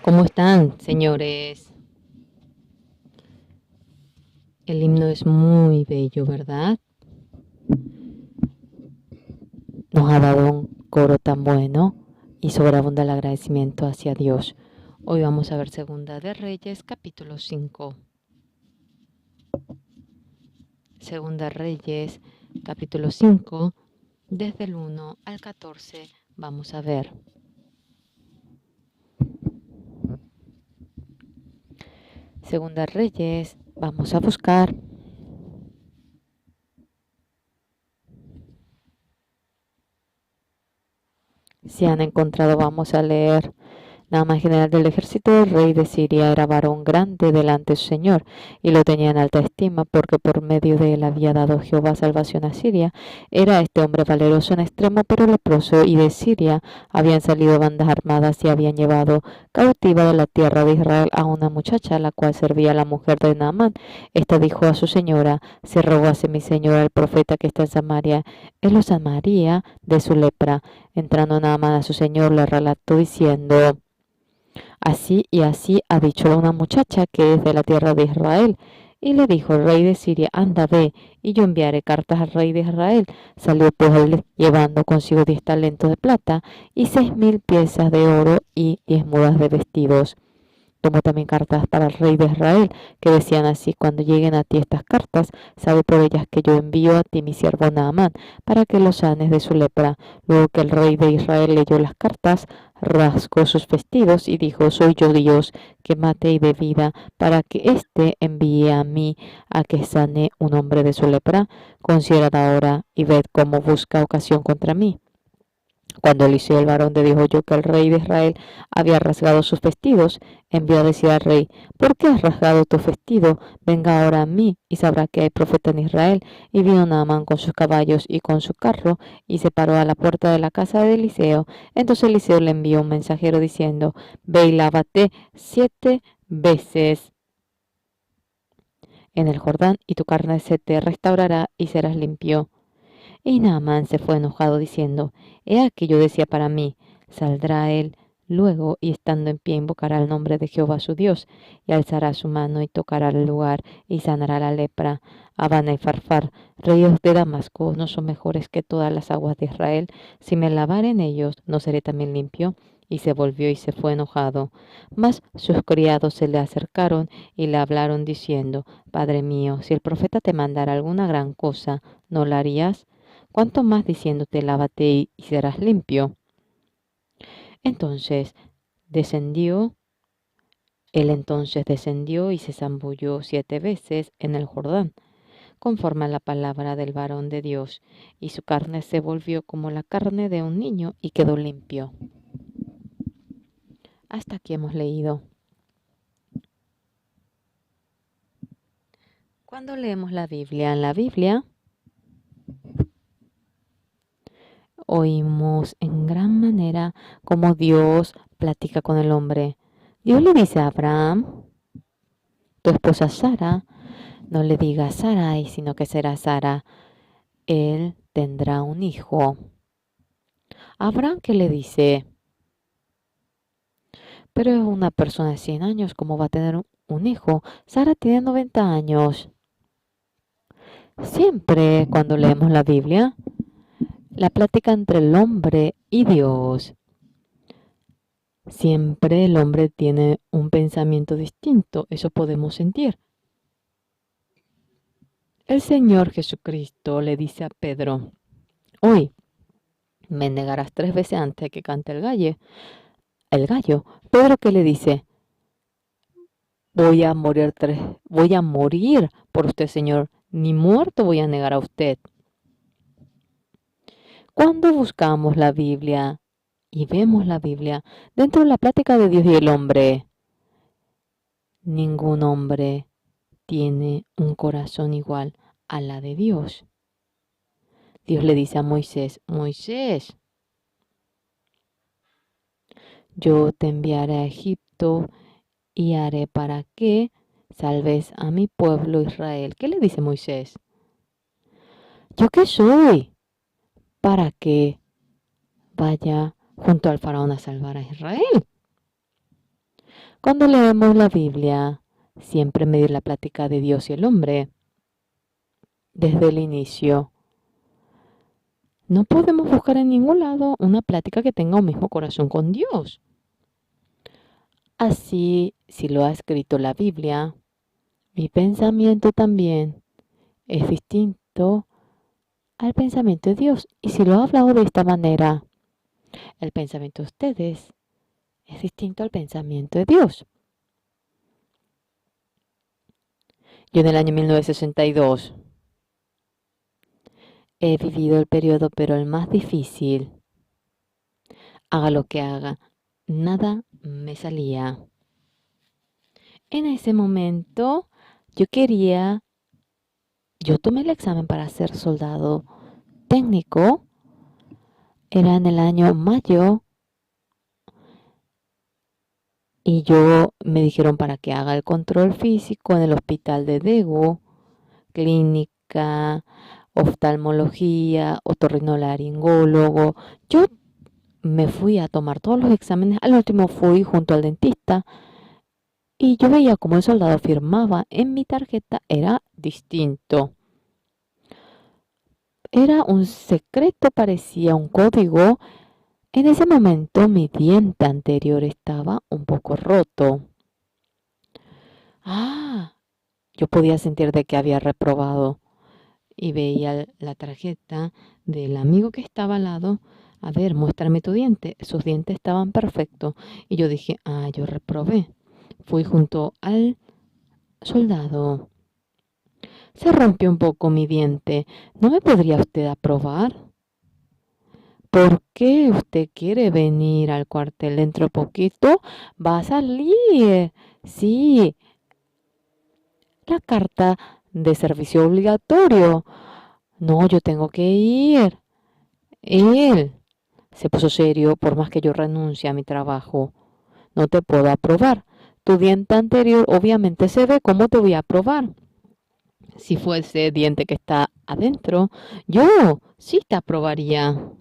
¿Cómo están, señores? El himno es muy bello, ¿verdad? Nos ha dado un coro tan bueno y sobreabunda el agradecimiento hacia Dios. Hoy vamos a ver Segunda de Reyes, capítulo 5. Segunda de Reyes, capítulo 5, desde el 1 al 14. Vamos a ver. Segunda de Reyes, vamos a buscar. Si han encontrado, vamos a leer. Naaman, general del ejército del rey de Siria, era varón grande delante de su señor, y lo tenía en alta estima, porque por medio de él había dado Jehová salvación a Siria. Era este hombre valeroso en extremo, pero leproso, y de Siria habían salido bandas armadas y habían llevado cautiva de la tierra de Israel a una muchacha, la cual servía a la mujer de Naamán. Esta dijo a su señora: se rogase mi señora el profeta que está en Samaria, él lo sanaría de su lepra. Entrando Naamán a su señor, le relató diciendo: así y así ha dicho una muchacha que es de la tierra de Israel. Y le dijo el rey de Siria: anda, ve, y yo enviaré cartas al rey de Israel. Salió pues él llevando consigo 10 talentos de plata y 6.000 piezas de oro y 10 mudas de vestidos. Tomó también cartas para el rey de Israel, que decían así: cuando lleguen a ti estas cartas, sabe por ellas que yo envío a ti mi siervo Naamán, para que lo sanes de su lepra. Luego que el rey de Israel leyó las cartas, rasgó sus vestidos y dijo: soy yo Dios, que mate y dé vida, para que éste envíe a mí a que sane un hombre de su lepra. Considerad ahora y ved cómo busca ocasión contra mí. Cuando Eliseo el varón de Dios oyó que el rey de Israel había rasgado sus vestidos, envió a decir al rey: ¿por qué has rasgado tu vestido? Venga ahora a mí, y sabrá que hay profeta en Israel. Y vino Naamán con sus caballos y con su carro, y se paró a la puerta de la casa de Eliseo. Entonces Eliseo le envió un mensajero diciendo: ve y lávate 7 veces en el Jordán, y tu carne se te restaurará y serás limpio. Y Naamán se fue enojado diciendo: he aquí yo decía para mí: saldrá él luego, y estando en pie invocará el nombre de Jehová su Dios, y alzará su mano y tocará el lugar y sanará la lepra. Habana y Farfar, ríos de Damasco, no son mejores que todas las aguas de Israel. Si me lavare en ellos, ¿no seré también limpio? Y se volvió y se fue enojado. Mas sus criados se le acercaron y le hablaron diciendo: Padre mío, si el profeta te mandara alguna gran cosa, ¿no la harías? ¿Cuánto más diciéndote: lávate y serás limpio? Entonces descendió, él entonces descendió y se zambulló 7 veces en el Jordán, conforme a la palabra del varón de Dios, y su carne se volvió como la carne de un niño y quedó limpio. Hasta aquí hemos leído. Cuando leemos la Biblia, en la Biblia oímos en gran manera cómo Dios platica con el hombre. Dios le dice a Abraham: tu esposa Sara, no le digas Sarai, sino que será Sara. Él tendrá un hijo. Abraham, ¿qué le dice? Pero es una persona de 100 años, ¿cómo va a tener un hijo? Sara tiene 90 años. Siempre cuando leemos la Biblia, la plática entre el hombre y Dios, siempre el hombre tiene un pensamiento distinto, eso podemos sentir. El Señor Jesucristo le dice a Pedro: hoy me negarás 3 veces antes de que cante el gallo. Pedro, ¿qué le dice? Voy a morir por usted, Señor. Ni muerto voy a negar a usted. Cuando buscamos la Biblia y vemos la Biblia dentro de la plática de Dios y el hombre, ningún hombre tiene un corazón igual a la de Dios. Dios le dice a Moisés: Moisés, yo te enviaré a Egipto y haré para que salves a mi pueblo Israel. ¿Qué le dice Moisés? ¿Yo qué soy para que vaya junto al faraón a salvar a Israel? Cuando leemos la Biblia, siempre medir la plática de Dios y el hombre desde el inicio. No podemos buscar en ningún lado una plática que tenga un mismo corazón con Dios. Así, si lo ha escrito la Biblia, mi pensamiento también es distinto al pensamiento de Dios. Y si lo ha hablado de esta manera, el pensamiento de ustedes es distinto al pensamiento de Dios. Yo en el año 1962 he vivido el periodo, pero el más difícil. Haga lo que haga, nada me salía. En ese momento yo tomé el examen para ser soldado técnico. Era en el año mayo y me dijeron para que haga el control físico en el hospital de Daegu, clínica, oftalmología, otorrinolaringólogo. Yo me fui a tomar todos los exámenes. Al último fui junto al dentista y yo veía como el soldado firmaba en mi tarjeta. Era distinto. Era un secreto, parecía un código. En ese momento mi diente anterior estaba un poco roto. Yo podía sentir de que había reprobado y veía la tarjeta del amigo que estaba al lado. A ver, muéstrame tu diente. Sus dientes estaban perfectos. Y yo dije, yo reprobé. Fui junto al soldado. Se rompió un poco mi diente. ¿No me podría usted aprobar? ¿Por qué usted quiere venir al cuartel? Dentro de poquito va a salir. Sí, la carta de servicio obligatorio. No, yo tengo que ir. Él se puso serio. Por más que yo renuncie a mi trabajo, no te puedo aprobar. Tu diente anterior obviamente se ve. ¿Cómo te voy a aprobar? Si fuese diente que está adentro, yo sí te aprobaría.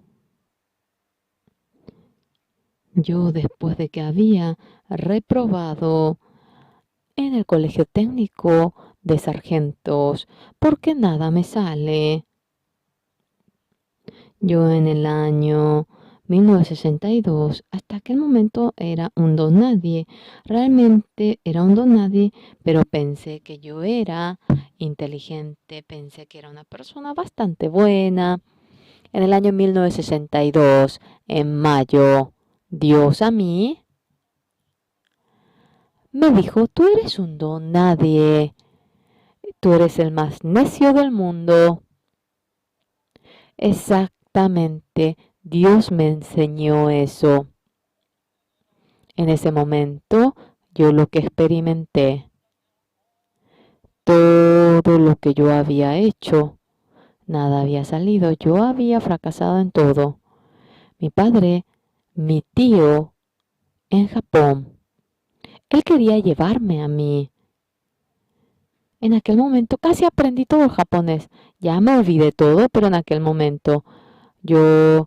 Yo, después de que había reprobado en el colegio técnico de sargentos, porque nada me sale. Yo en el año 1962, hasta aquel momento era un don nadie. Realmente era un don nadie, pero pensé que yo era inteligente, pensé que era una persona bastante buena. En el año 1962, en mayo, Dios a mí me dijo, tú eres un don nadie, tú eres el más necio del mundo. Exactamente, Dios me enseñó eso. En ese momento, yo lo que experimenté, todo lo que yo había hecho, nada había salido, yo había fracasado en todo. Mi padre, mi tío, en Japón, él quería llevarme a mí. En aquel momento casi aprendí todo el japonés. Ya me olvidé todo, pero en aquel momento yo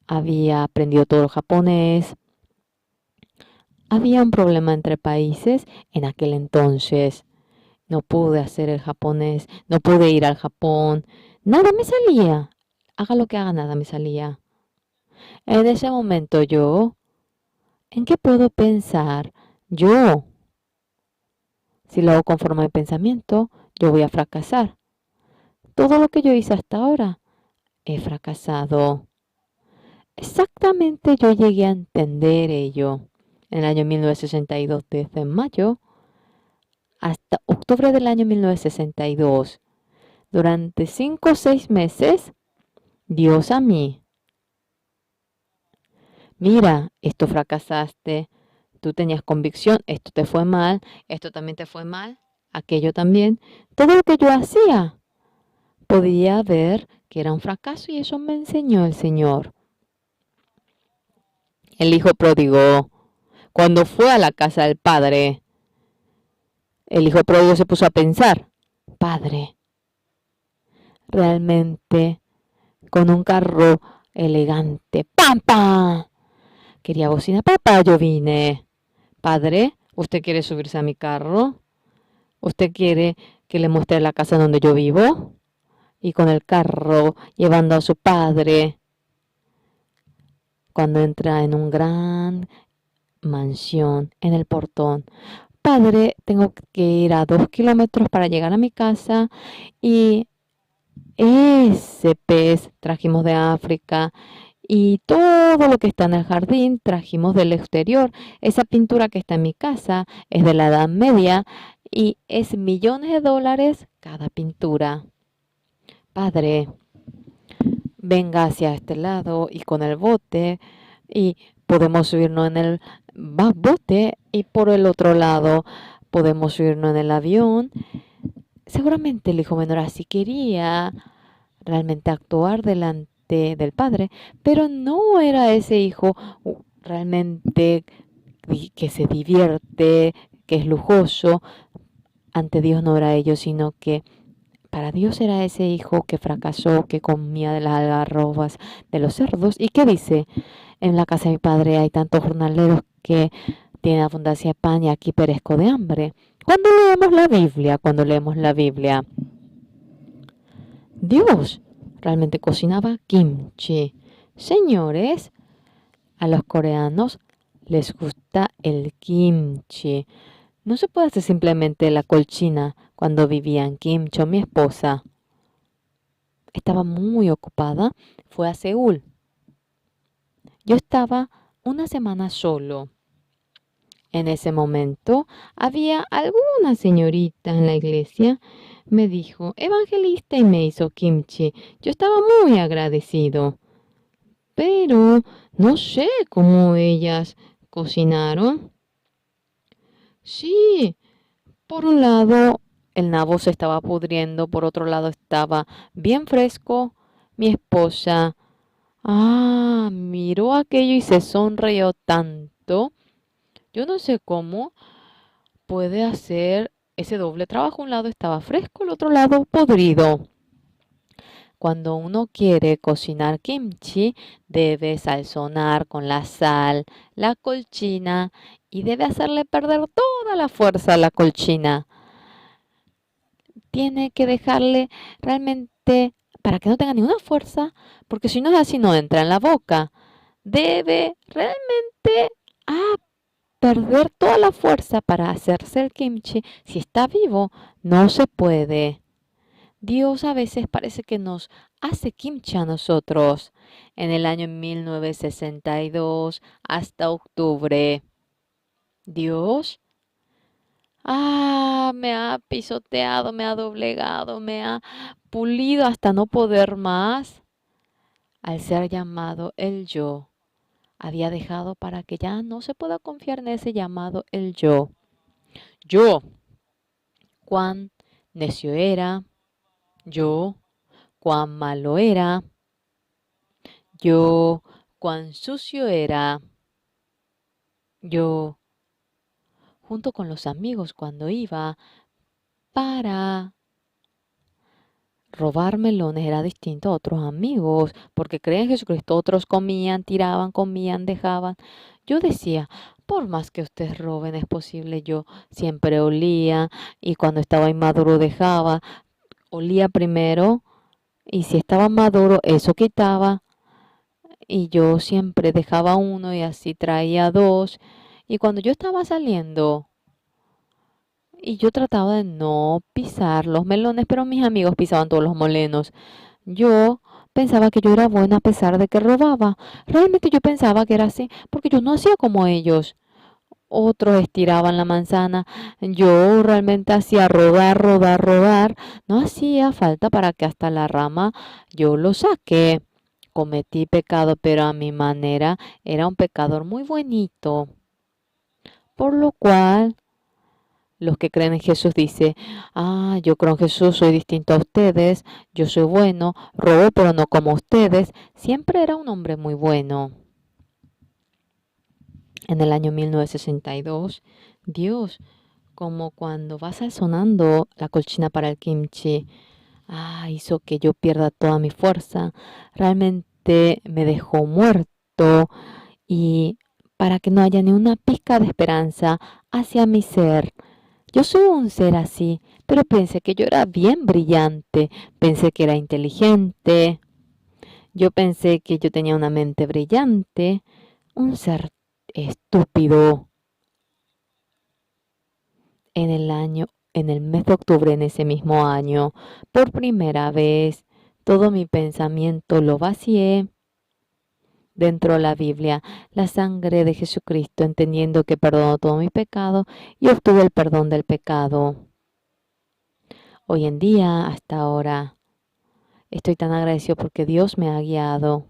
había aprendido todo el japonés. Había un problema entre países en aquel entonces. No pude hacer el japonés, no pude ir al Japón. Nada me salía. Haga lo que haga, nada me salía. En ese momento ¿en qué puedo pensar? Yo, si lo hago conforme a mi pensamiento, yo voy a fracasar. Todo lo que yo hice hasta ahora, he fracasado. Exactamente yo llegué a entender ello en el año 1962, desde mayo hasta octubre del año 1962. Durante 5 o 6 meses, Dios a mí, mira, esto fracasaste, tú tenías convicción, esto te fue mal, esto también te fue mal, aquello también. Todo lo que yo hacía, podía ver que era un fracaso y eso me enseñó el Señor. El hijo pródigo, cuando fue a la casa del padre, el hijo pródigo se puso a pensar, padre, realmente con un carro elegante, ¡pam, pam! Quería bocina, papá, yo vine. Padre, ¿Usted quiere subirse a mi carro? ¿Usted quiere que le muestre la casa donde yo vivo? Y con el carro llevando a su padre cuando entra en un gran mansión en el portón. Padre, tengo que ir a 2 kilómetros para llegar a mi casa y ese pez trajimos de África y todo lo que está en el jardín trajimos del exterior. Esa pintura que está en mi casa es de la Edad Media y es millones de dólares cada pintura. Padre, venga hacia este lado y con el bote y podemos subirnos en el bote y por el otro lado podemos subirnos en el avión. Seguramente el hijo menor así quería realmente actuar delante del padre, pero no era ese hijo realmente que se divierte, que es lujoso. Ante Dios no era ello, sino que para Dios era ese hijo que fracasó, que comía de las algarrobas de los cerdos. ¿Y qué dice? En la casa de mi padre hay tantos jornaleros que tienen abundancia de pan y aquí perezco de hambre. Cuando leemos la Biblia, Dios realmente cocinaba kimchi. Señores, a los coreanos les gusta el kimchi. No se puede hacer simplemente la colchina cuando vivía en Kimchi. Mi esposa estaba muy ocupada, fue a Seúl. Yo estaba una semana solo. En ese momento había alguna señorita en la iglesia. Me dijo, evangelista, y me hizo kimchi. Yo estaba muy agradecido. Pero no sé cómo ellas cocinaron. Sí, por un lado el nabo se estaba pudriendo, por otro lado estaba bien fresco. Mi esposa, miró aquello y se sonrió tanto. Yo no sé cómo puede hacer ese doble trabajo. Un lado estaba fresco, el otro lado podrido. Cuando uno quiere cocinar kimchi, debe salzonar con la sal, la colchina y debe hacerle perder toda la fuerza a la colchina. Tiene que dejarle realmente para que no tenga ninguna fuerza, porque si no es así no entra en la boca. Debe realmente perder toda la fuerza para hacerse el kimchi. Si está vivo, no se puede. Dios a veces parece que nos hace kimchi a nosotros. En el año 1962 hasta octubre, Dios me ha pisoteado, me ha doblegado, me ha pulido hasta no poder más. Al ser llamado el yo, había dejado para que ya no se pueda confiar en ese llamado el yo. Yo, cuán necio era, yo, cuán malo era, yo, cuán sucio era, yo, junto con los amigos cuando iba para robar melones era distinto a otros amigos, porque creen en Jesucristo, otros comían, tiraban, comían, dejaban. Yo decía, por más que ustedes roben, es posible, yo siempre olía y cuando estaba inmaduro dejaba, olía primero y si estaba maduro, eso quitaba y yo siempre dejaba uno y así traía dos. Y cuando yo estaba saliendo y yo trataba de no pisar los melones, pero mis amigos pisaban todos los molenos. Yo pensaba que yo era buena a pesar de que robaba. Realmente yo pensaba que era así, porque yo no hacía como ellos. Otros estiraban la manzana. Yo realmente hacía rodar, rodar, rodar. No hacía falta para que hasta la rama yo lo saqué. Cometí pecado, pero a mi manera era un pecador muy buenito. Por lo cual los que creen en Jesús dicen, yo creo en Jesús, soy distinto a ustedes, yo soy bueno, robo pero no como ustedes. Siempre era un hombre muy bueno. En el año 1962, Dios, como cuando va sazonando la colchina para el kimchi, hizo que yo pierda toda mi fuerza. Realmente me dejó muerto y para que no haya ni una pizca de esperanza, hacia mi ser. Yo soy un ser así, pero pensé que yo era bien brillante, pensé que era inteligente, yo pensé que yo tenía una mente brillante, un ser estúpido. En el mes de octubre, en ese mismo año, por primera vez, todo mi pensamiento lo vacié dentro de la Biblia, la sangre de Jesucristo, entendiendo que perdonó todo mi pecado y obtuve el perdón del pecado. Hoy en día, hasta ahora, estoy tan agradecido porque Dios me ha guiado.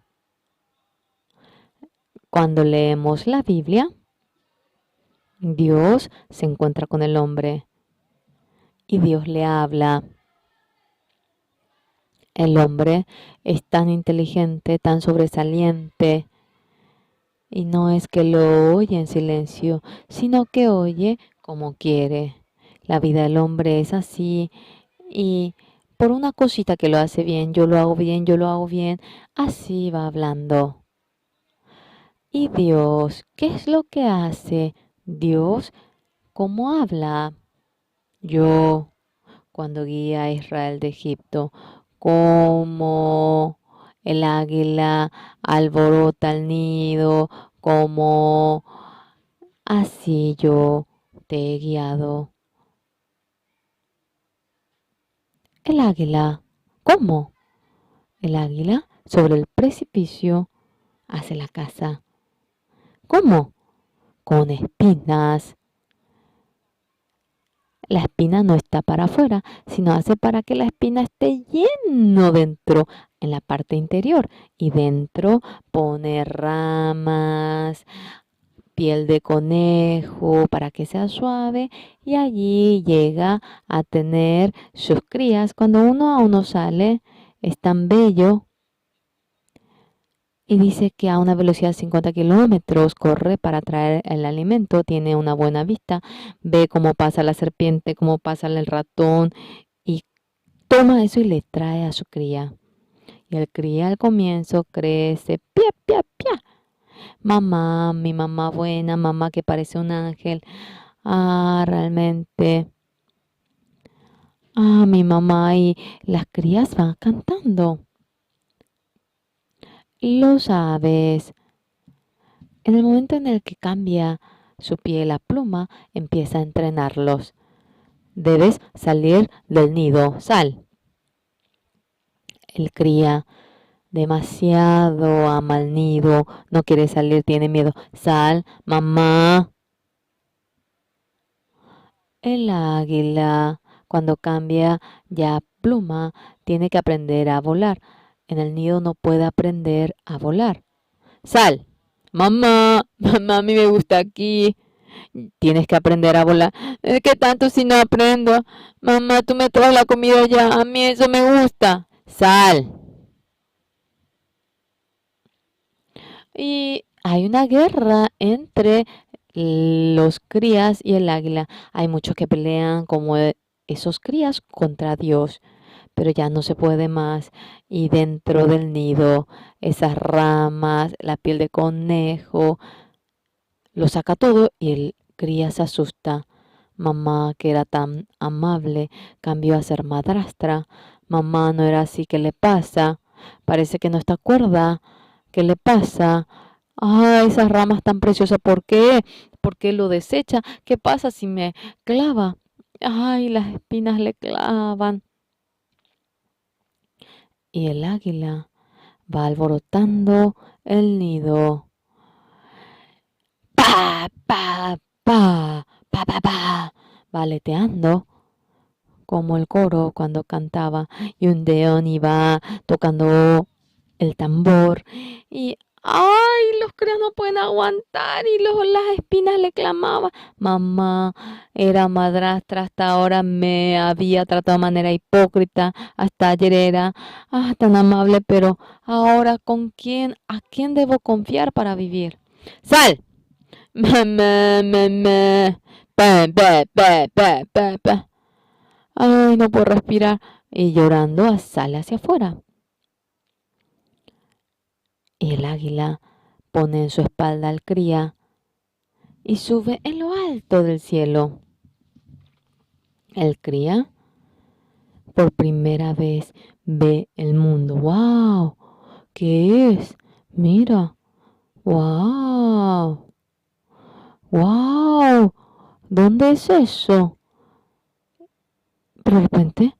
Cuando leemos la Biblia, Dios se encuentra con el hombre y Dios le habla. El hombre es tan inteligente, tan sobresaliente, y no es que lo oye en silencio, sino que oye como quiere. La vida del hombre es así, y por una cosita que lo hace bien, yo lo hago bien, yo lo hago bien, así va hablando. ¿Y Dios qué es lo que hace? Dios, ¿cómo habla? Yo, cuando guía a Israel de Egipto, como el águila alborota el nido, como así yo te he guiado. El águila, ¿cómo? El águila sobre el precipicio hace la casa. ¿Cómo? Con espinas. La espina no está para afuera, sino hace para que la espina esté lleno dentro, en la parte interior. Y dentro pone ramas, piel de conejo para que sea suave, y allí llega a tener sus crías. Cuando uno a uno sale, es tan bello. Y dice que a una velocidad de 50 kilómetros corre para traer el alimento, tiene una buena vista, ve cómo pasa la serpiente, cómo pasa el ratón, y toma eso y le trae a su cría. Y el cría al comienzo crece, pia, pia, pia. Mamá, mi mamá buena, mamá que parece un ángel. Ah, realmente. Ah, mi mamá, y las crías van cantando. Lo sabes. En el momento en el que cambia su piel a pluma, empieza a entrenarlos. Debes salir del nido. Sal. El cría demasiado ama el nido, no quiere salir, tiene miedo. Sal, mamá. El águila, cuando cambia ya pluma, tiene que aprender a volar. En el nido no puede aprender a volar. Sal. Mamá, mamá, a mí me gusta aquí. Tienes que aprender a volar. ¿Qué tanto si no aprendo? Mamá, tú me traes la comida ya. A mí eso me gusta. Sal. Y hay una guerra entre los crías y el águila. Hay muchos que pelean como esos crías contra Dios, pero ya no se puede más. Y dentro del nido, esas ramas, la piel de conejo, lo saca todo y el cría se asusta. Mamá, que era tan amable, cambió a ser madrastra. Mamá no era así, ¿qué le pasa? Parece que no está cuerda. ¿Qué le pasa? Ah, esas ramas tan preciosas, ¿por qué? ¿Por qué lo desecha? ¿Qué pasa si me clava? Ay, las espinas le clavan. Y el águila va alborotando el nido. Pa, pa, pa, pa, pa, pa, va aleteando como el coro cuando cantaba, y un león iba tocando el tambor, y ¡ay! Los críos no pueden aguantar, y las espinas le clamaban. Mamá era madrastra, hasta ahora me había tratado de manera hipócrita, hasta ayer era tan amable, pero ahora ¿a quién debo confiar para vivir? ¡Sal! Me, me. Pe, pe, pe, pe, pe, pe. Ay, no puedo respirar. Y llorando sale hacia afuera. Y el águila pone en su espalda al cría y sube en lo alto del cielo. El cría por primera vez ve el mundo. ¡Wow! ¿Qué es? Mira. ¡Wow! ¡Wow! ¿Dónde es eso? Pero de repente,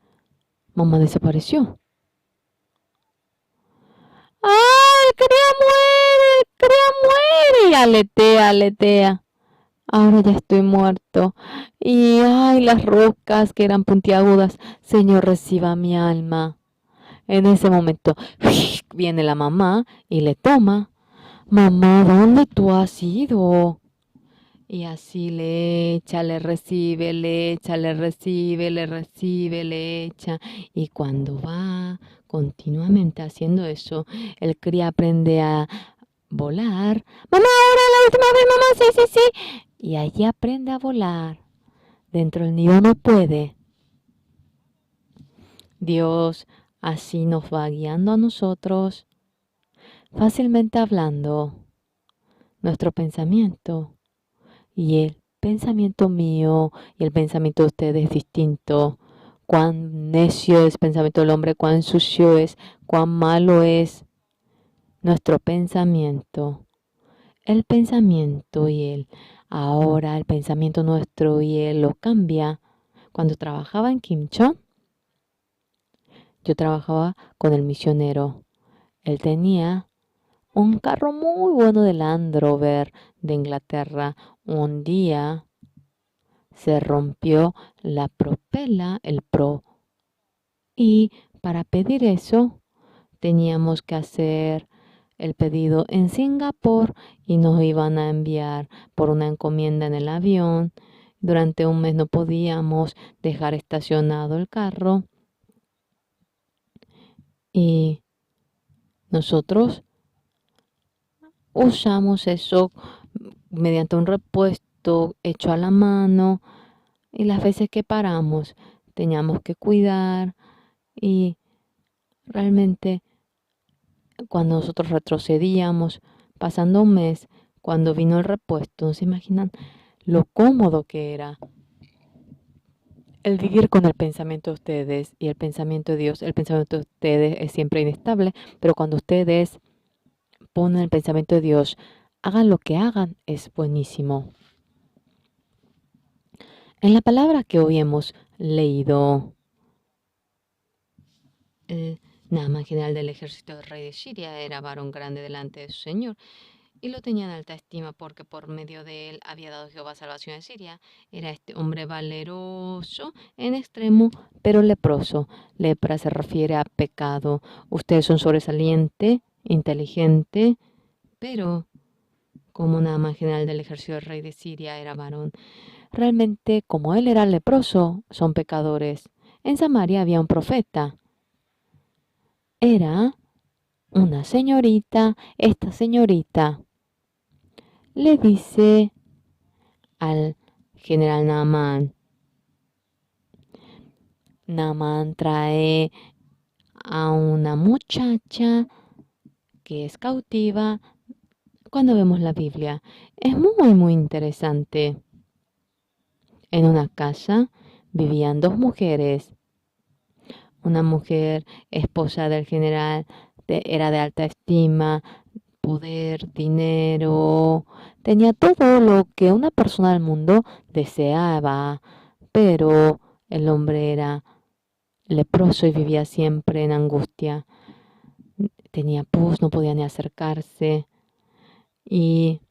mamá desapareció. ¡Ah! ¡El cría muere! ¡El cría muere! Y aletea, aletea. Ahora ya estoy muerto. Y ay, las rocas que eran puntiagudas. Señor, reciba mi alma. En ese momento viene la mamá y le toma. Mamá, ¿dónde tú has ido? Y así le echa, le recibe, le echa, le recibe, le recibe, le echa. Y cuando va continuamente haciendo eso, el cría aprende a volar. Mamá, ahora la última vez, mamá, sí, sí, sí. Y allí aprende a volar. Dentro del nido no puede. Dios así nos va guiando a nosotros, fácilmente hablando nuestro pensamiento. Y el pensamiento mío y el pensamiento de ustedes es distinto. Cuán necio es el pensamiento del hombre, cuán sucio es, cuán malo es nuestro pensamiento. El pensamiento y él. Ahora el pensamiento nuestro y él lo cambia. Cuando trabajaba en Kimchon, yo trabajaba con el misionero. Él tenía un carro muy bueno de Land Rover de Inglaterra. Un día se rompió la propela, el pro. Y para pedir eso teníamos que hacer el pedido en Singapur y nos iban a enviar por una encomienda en el avión. Durante un mes no podíamos dejar estacionado el carro y nosotros usamos eso mediante un repuesto hecho a la mano y las veces que paramos teníamos que cuidar y realmente cuando nosotros retrocedíamos, pasando un mes, cuando vino el repuesto, no se imaginan lo cómodo que era el vivir con el pensamiento de ustedes y el pensamiento de Dios. El pensamiento de ustedes es siempre inestable, pero cuando ustedes ponen el pensamiento de Dios, hagan lo que hagan, es buenísimo. En la palabra que hoy hemos leído, el Naaman, general del ejército del rey de Siria, era varón grande delante de su señor y lo tenía en alta estima porque por medio de él había dado Jehová salvación a Siria. Era este hombre valeroso en extremo, pero leproso. Lepra se refiere a pecado. Usted es un sobresaliente, inteligente, pero como Naaman, general del ejército del rey de Siria, era varón. Realmente, como él era leproso, son pecadores. En Samaria había un profeta. Era una señorita. Esta señorita le dice al general Naaman. Naaman trae a una muchacha que es cautiva. Cuando vemos la Biblia, es muy, muy interesante. En una casa vivían dos mujeres. Una mujer, esposa del general, era de alta estima, poder, dinero, tenía todo lo que una persona del mundo deseaba, pero el hombre era leproso y vivía siempre en angustia. Tenía pus, no podía ni acercarse y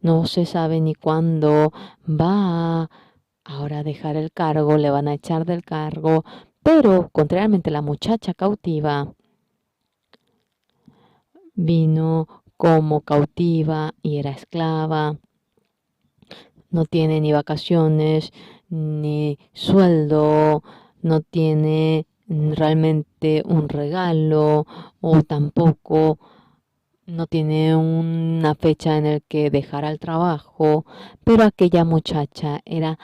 no se sabe ni cuándo va ahora a dejar el cargo, le van a echar del cargo, pero contrariamente la muchacha cautiva vino como cautiva y era esclava, no tiene ni vacaciones, ni sueldo, no tiene realmente un regalo o tampoco no tiene una fecha en el que dejará el trabajo, pero aquella muchacha era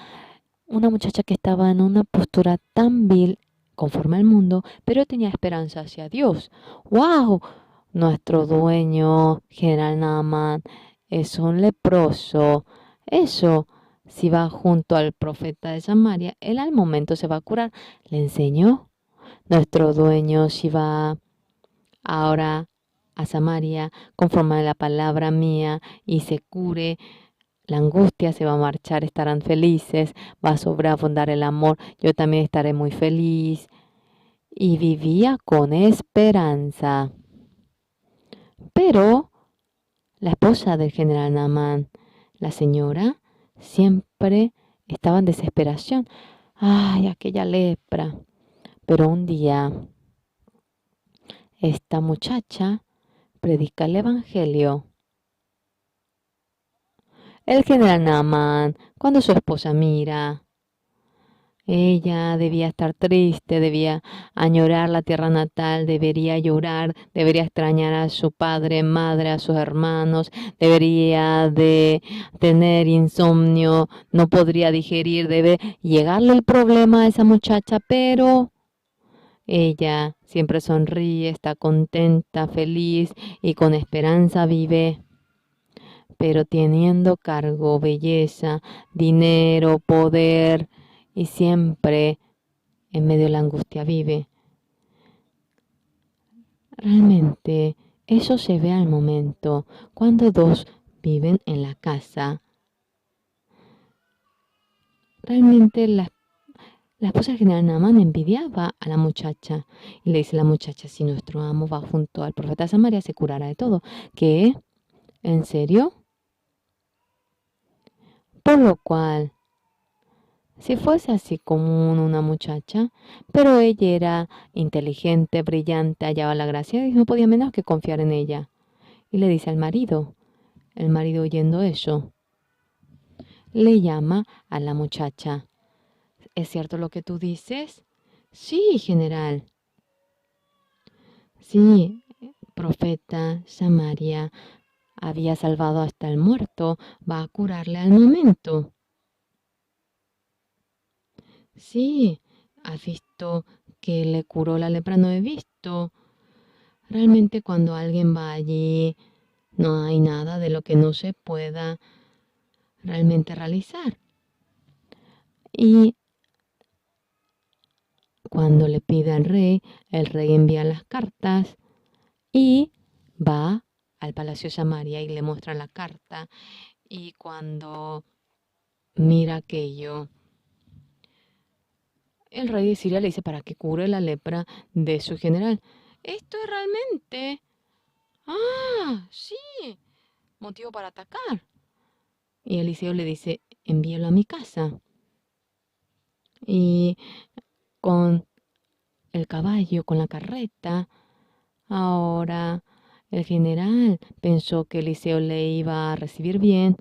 una muchacha que estaba en una postura tan vil conforme al mundo, pero tenía esperanza hacia Dios. ¡Wow! Nuestro dueño, General Naaman, es un leproso. Eso, si va junto al profeta de Samaria, él al momento se va a curar. Le enseñó nuestro dueño, si va ahora a Samaria, conforme a la palabra mía, y se cure, la angustia se va a marchar, estarán felices, va a sobreabundar el amor, yo también estaré muy feliz. Y vivía con esperanza. Pero la esposa del general Naamán, la señora, siempre estaba en desesperación. Ay, aquella lepra. Pero un día, esta muchacha predica el evangelio. El general Naamán, cuando su esposa mira, ella debía estar triste, debía añorar la tierra natal, debería llorar, debería extrañar a su padre, madre, a sus hermanos, debería de tener insomnio, no podría digerir, debe llegarle el problema a esa muchacha, pero ella siempre sonríe, está contenta, feliz y con esperanza vive. Pero teniendo cargo, belleza, dinero, poder, y siempre en medio de la angustia vive. Realmente eso se ve al momento cuando dos viven en la casa. Realmente la esposa del general Naamán envidiaba a la muchacha y le dice a la muchacha, si nuestro amo va junto al profeta Samaria se curará de todo. ¿Qué? ¿En serio? Por lo cual, si fuese así común una muchacha, pero ella era inteligente, brillante, hallaba la gracia y no podía menos que confiar en ella. Y le dice al marido, el marido oyendo eso, le llama a la muchacha. ¿Es cierto lo que tú dices? Sí, general. Sí, profeta Samaria había salvado hasta el muerto, va a curarle al momento. Sí, ¿has visto que le curó la lepra? No he visto. Realmente cuando alguien va allí, no hay nada de lo que no se pueda realmente realizar. Y cuando le pide al rey, el rey envía las cartas y va al palacio de Samaria y le muestra la carta. Y cuando mira aquello, el rey de Siria le dice para que cure la lepra de su general. Esto es realmente... Ah, sí, motivo para atacar. Y Eliseo le dice, envíalo a mi casa. Y con el caballo, con la carreta, ahora el general pensó que Eliseo le iba a recibir bien,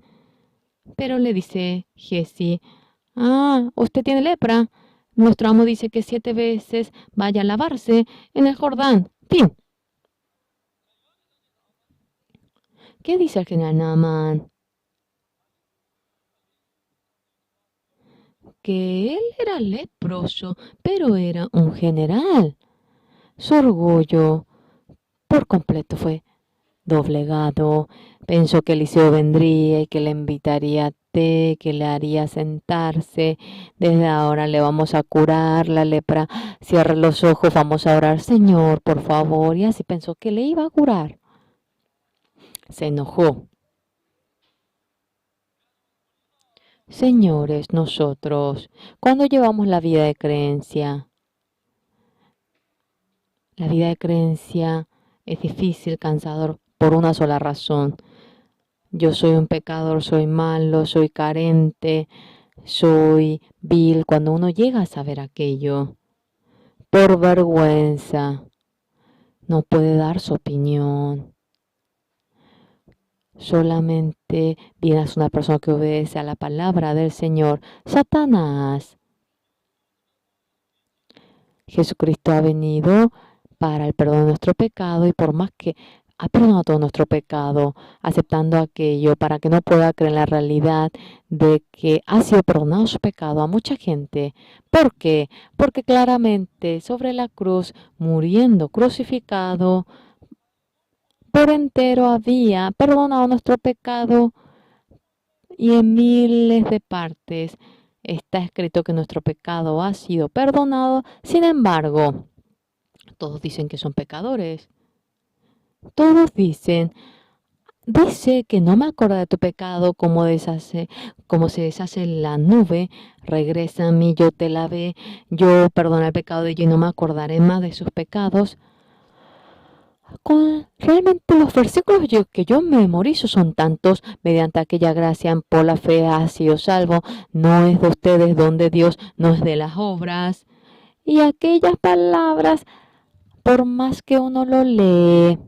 pero le dice Giezi, usted tiene lepra. Nuestro amo dice que 7 veces vaya a lavarse en el Jordán. Fin. ¿Qué dice el general Naamán? Que él era leproso, pero era un general. Su orgullo por completo fue doblegado. Pensó que Eliseo vendría y que le invitaría a té, que le haría sentarse. Desde ahora le vamos a curar la lepra. Cierre los ojos, vamos a orar, Señor, por favor. Y así pensó que le iba a curar. Se enojó. Señores, nosotros, cuando llevamos la vida de creencia es difícil, cansador, por una sola razón. Yo soy un pecador, soy malo, soy carente, soy vil. Cuando uno llega a saber aquello, por vergüenza, no puede dar su opinión. Solamente vienes una persona que obedece a la palabra del Señor. Satanás. Jesucristo ha venido para el perdón de nuestro pecado y por más que ha perdonado todo nuestro pecado, aceptando aquello para que no pueda creer en la realidad de que ha sido perdonado su pecado a mucha gente. ¿Por qué? Porque claramente sobre la cruz, muriendo crucificado, por entero había perdonado nuestro pecado y en miles de partes está escrito que nuestro pecado ha sido perdonado. Sin embargo, todos dicen que son pecadores. Todos dicen, dice que no me acuerda de tu pecado como se deshace la nube. Regresa a mí, yo te lavé, yo perdono el pecado de ellos y no me acordaré más de sus pecados. Realmente los versículos que yo memorizo son tantos. Mediante aquella gracia por la fe ha sido salvo. No es de ustedes, don de Dios, no es de las obras. Y aquellas palabras, por más que uno lo lee,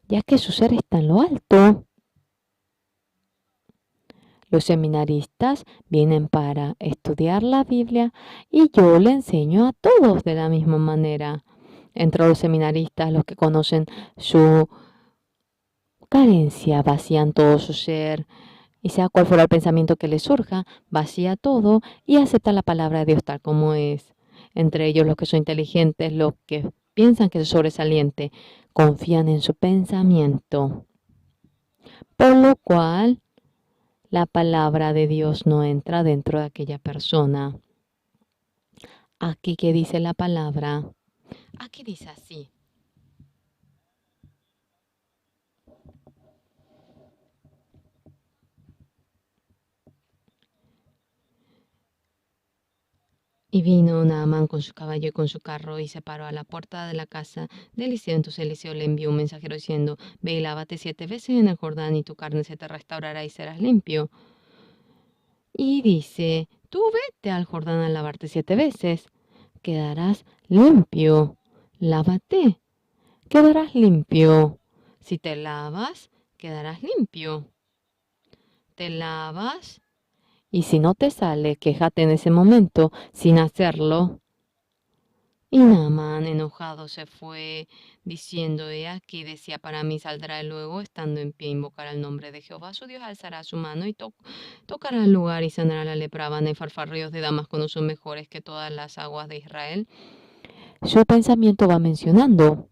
ya que su ser está en lo alto. Los seminaristas vienen para estudiar la Biblia y yo le enseño a todos de la misma manera. Entre los seminaristas, los que conocen su carencia, vacían todo su ser, y sea cual fuera el pensamiento que les surja, vacía todo y acepta la palabra de Dios tal como es. Entre ellos los que son inteligentes, los que piensan que es sobresaliente, confían en su pensamiento. Por lo cual, la palabra de Dios no entra dentro de aquella persona. Aquí, ¿qué dice la palabra? Aquí dice así. Y vino Naamán con su caballo y con su carro y se paró a la puerta de la casa de Eliseo. Entonces Eliseo le envió un mensajero diciendo, ve y lávate 7 veces en el Jordán y tu carne se te restaurará y serás limpio. Y dice, tú vete al Jordán a lavarte 7 veces, quedarás limpio. Lávate, quedarás limpio. Si te lavas, quedarás limpio. Te lavas y si no te sale, quéjate en ese momento sin hacerlo. Y Naamán enojado se fue, diciendo, he aquí, decía para mí, saldrá luego, estando en pie, invocará el nombre de Jehová, su Dios, alzará su mano y tocará el lugar y sanará la lepra. Habana y farfarrillos de Damasco no son mejores que todas las aguas de Israel. Su pensamiento va mencionando.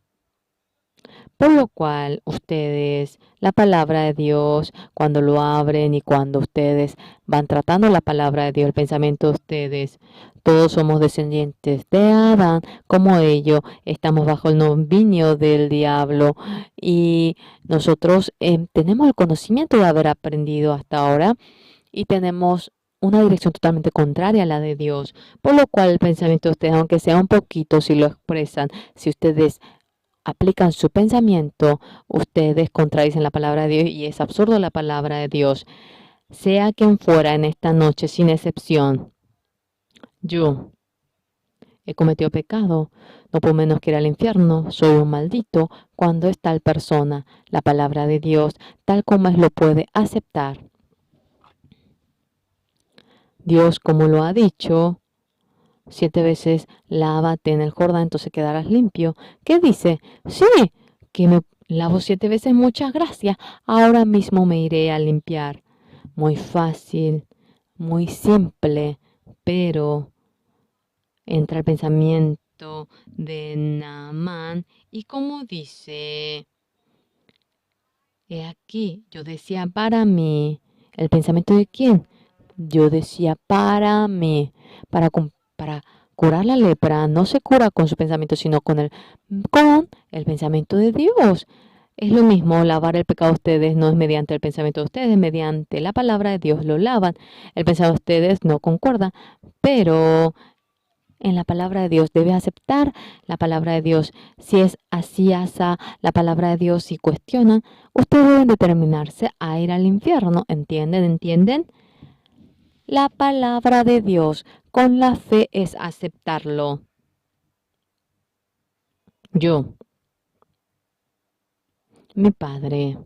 Por lo cual ustedes, la palabra de Dios, cuando lo abren y cuando ustedes van tratando la palabra de Dios, el pensamiento de ustedes, todos somos descendientes de Adán, como ellos, estamos bajo el dominio del diablo y nosotros tenemos el conocimiento de haber aprendido hasta ahora y tenemos una dirección totalmente contraria a la de Dios, por lo cual el pensamiento de ustedes, aunque sea un poquito, si lo expresan, si ustedes aplican su pensamiento, ustedes contradicen la palabra de Dios y es absurdo la palabra de Dios. Sea quien fuera en esta noche, sin excepción, yo he cometido pecado, no puedo menos que ir al infierno, soy un maldito, cuando es tal persona, la palabra de Dios, tal como es, lo puede aceptar. Dios, como lo ha dicho, 7 veces lávate en el Jordán, entonces quedarás limpio. ¿Qué dice? Sí, que me lavo 7 veces, muchas gracias. Ahora mismo me iré a limpiar. Muy fácil, muy simple, pero entra el pensamiento de Naamán y como dice, he aquí, yo decía para mí, ¿el pensamiento de quién? Yo decía para mí, para curar la lepra no se cura con su pensamiento, sino con el pensamiento de Dios. Es lo mismo, lavar el pecado de ustedes no es mediante el pensamiento de ustedes, mediante la palabra de Dios lo lavan. El pensamiento de ustedes no concuerda, pero en la palabra de Dios debe aceptar la palabra de Dios. Si es así, asa la palabra de Dios, si cuestionan, ustedes deben determinarse a ir al infierno. ¿Entienden? ¿Entienden? La palabra de Dios con la fe es aceptarlo. Yo, mi padre,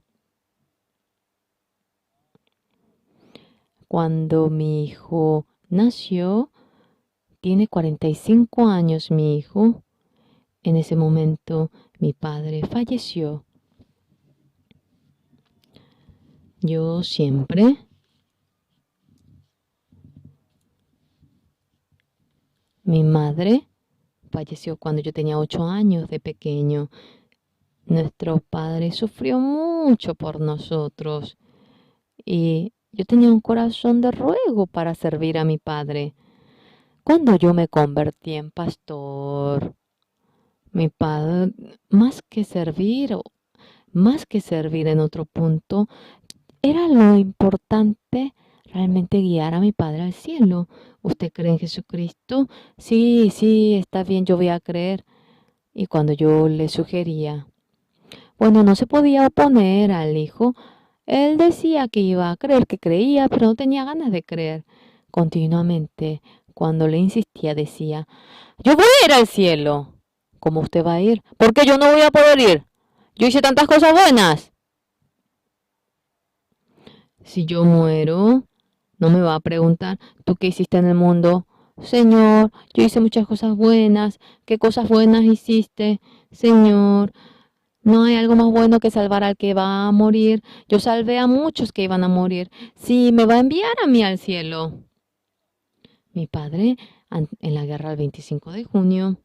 cuando mi hijo nació, tiene 45 años mi hijo, en ese momento mi padre falleció. Yo siempre mi madre falleció cuando yo tenía 8 años de pequeño. Nuestro Padre sufrió mucho por nosotros y yo tenía un corazón de ruego para servir a mi Padre. Cuando yo me convertí en pastor, mi Padre, más que servir en otro punto, era lo importante realmente guiar a mi Padre al cielo. ¿Usted cree en Jesucristo? Sí, sí, está bien, yo voy a creer. Y cuando yo le sugería, bueno, no se podía oponer al hijo, él decía que iba a creer, que creía, pero no tenía ganas de creer. Continuamente, cuando le insistía, decía, yo voy a ir al cielo. ¿Cómo usted va a ir? Porque yo no voy a poder ir. Yo hice tantas cosas buenas. Si yo muero, no me va a preguntar, ¿tú qué hiciste en el mundo? Señor, yo hice muchas cosas buenas. ¿Qué cosas buenas hiciste? Señor, no hay algo más bueno que salvar al que va a morir. Yo salvé a muchos que iban a morir. Sí, me va a enviar a mí al cielo. Mi padre, en la guerra del 25 de junio,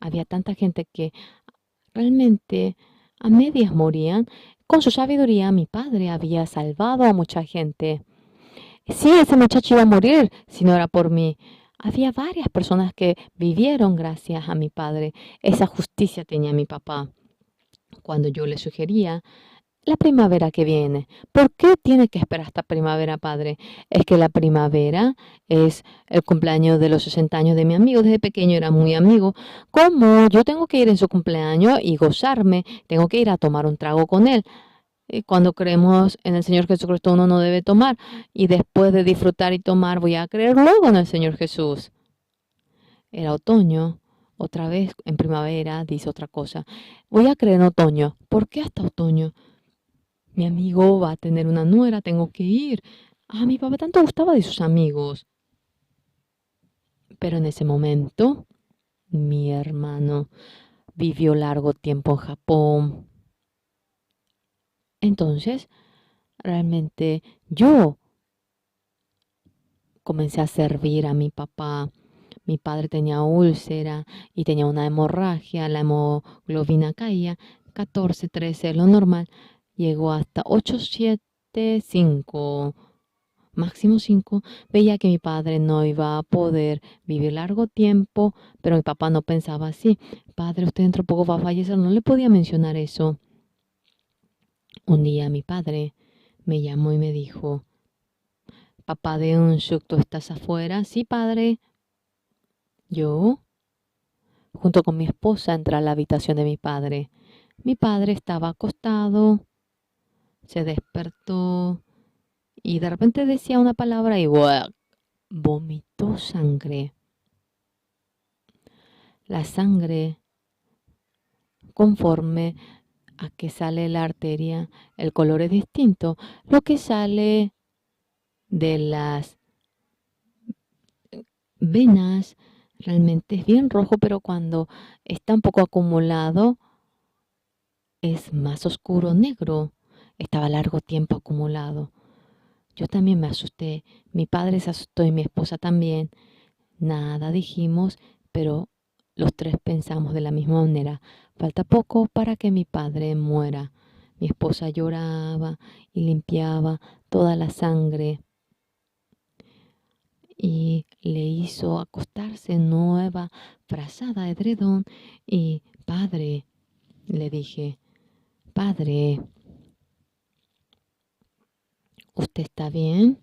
había tanta gente que realmente a medias morían. Con su sabiduría, mi padre había salvado a mucha gente. Sí, ese muchacho iba a morir si no era por mí. Había varias personas que vivieron gracias a mi padre. Esa justicia tenía mi papá. Cuando yo le sugería la primavera que viene. ¿Por qué tiene que esperar hasta primavera, padre? Es que la primavera es el cumpleaños de los 60 años de mi amigo. Desde pequeño era muy amigo. ¿Cómo? Yo tengo que ir en su cumpleaños y gozarme. Tengo que ir a tomar un trago con él. Y cuando creemos en el Señor Jesucristo, uno no debe tomar. Y después de disfrutar y tomar, voy a creer luego en el Señor Jesús. Era otoño. Otra vez en primavera dice otra cosa. Voy a creer en otoño. ¿Por qué hasta otoño? Mi amigo va a tener una nuera, tengo que ir. Ah, mi papá tanto gustaba de sus amigos. Pero en ese momento, mi hermano vivió largo tiempo en Japón. Entonces, realmente yo comencé a servir a mi papá. Mi padre tenía úlcera y tenía una hemorragia, la hemoglobina caía, 14, 13, lo normal. Llegó hasta 8, 7, 5. Máximo 5, veía que mi padre no iba a poder vivir largo tiempo, pero mi papá no pensaba así. Padre, usted dentro de poco va a fallecer, no le podía mencionar eso. Un día mi padre me llamó y me dijo, papá de Unshuk, ¿tú estás afuera? Sí, padre. Yo, junto con mi esposa, entré a la habitación de mi padre. Mi padre estaba acostado, se despertó y de repente decía una palabra y ¡buah! Vomitó sangre. La sangre, conforme a que sale la arteria, el color es distinto. Lo que sale de las venas realmente es bien rojo, pero cuando está un poco acumulado es más oscuro negro. Estaba largo tiempo acumulado. Yo también me asusté. Mi padre se asustó y mi esposa también. Nada dijimos, pero los tres pensamos de la misma manera. Falta poco para que mi padre muera. Mi esposa lloraba y limpiaba toda la sangre y le hizo acostarse en nueva frazada de edredón. Y padre, le dije, padre, ¿usted está bien?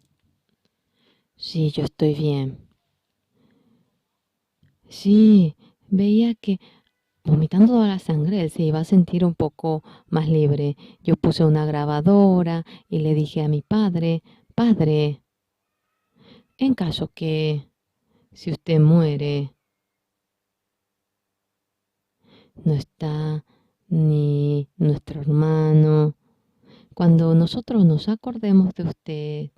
Sí, yo estoy bien. Sí, veía que vomitando toda la sangre, él se iba a sentir un poco más libre. Yo puse una grabadora y le dije a mi padre, padre, en caso que si usted muere, no está ni nuestro hermano. Cuando nosotros nos acordemos de usted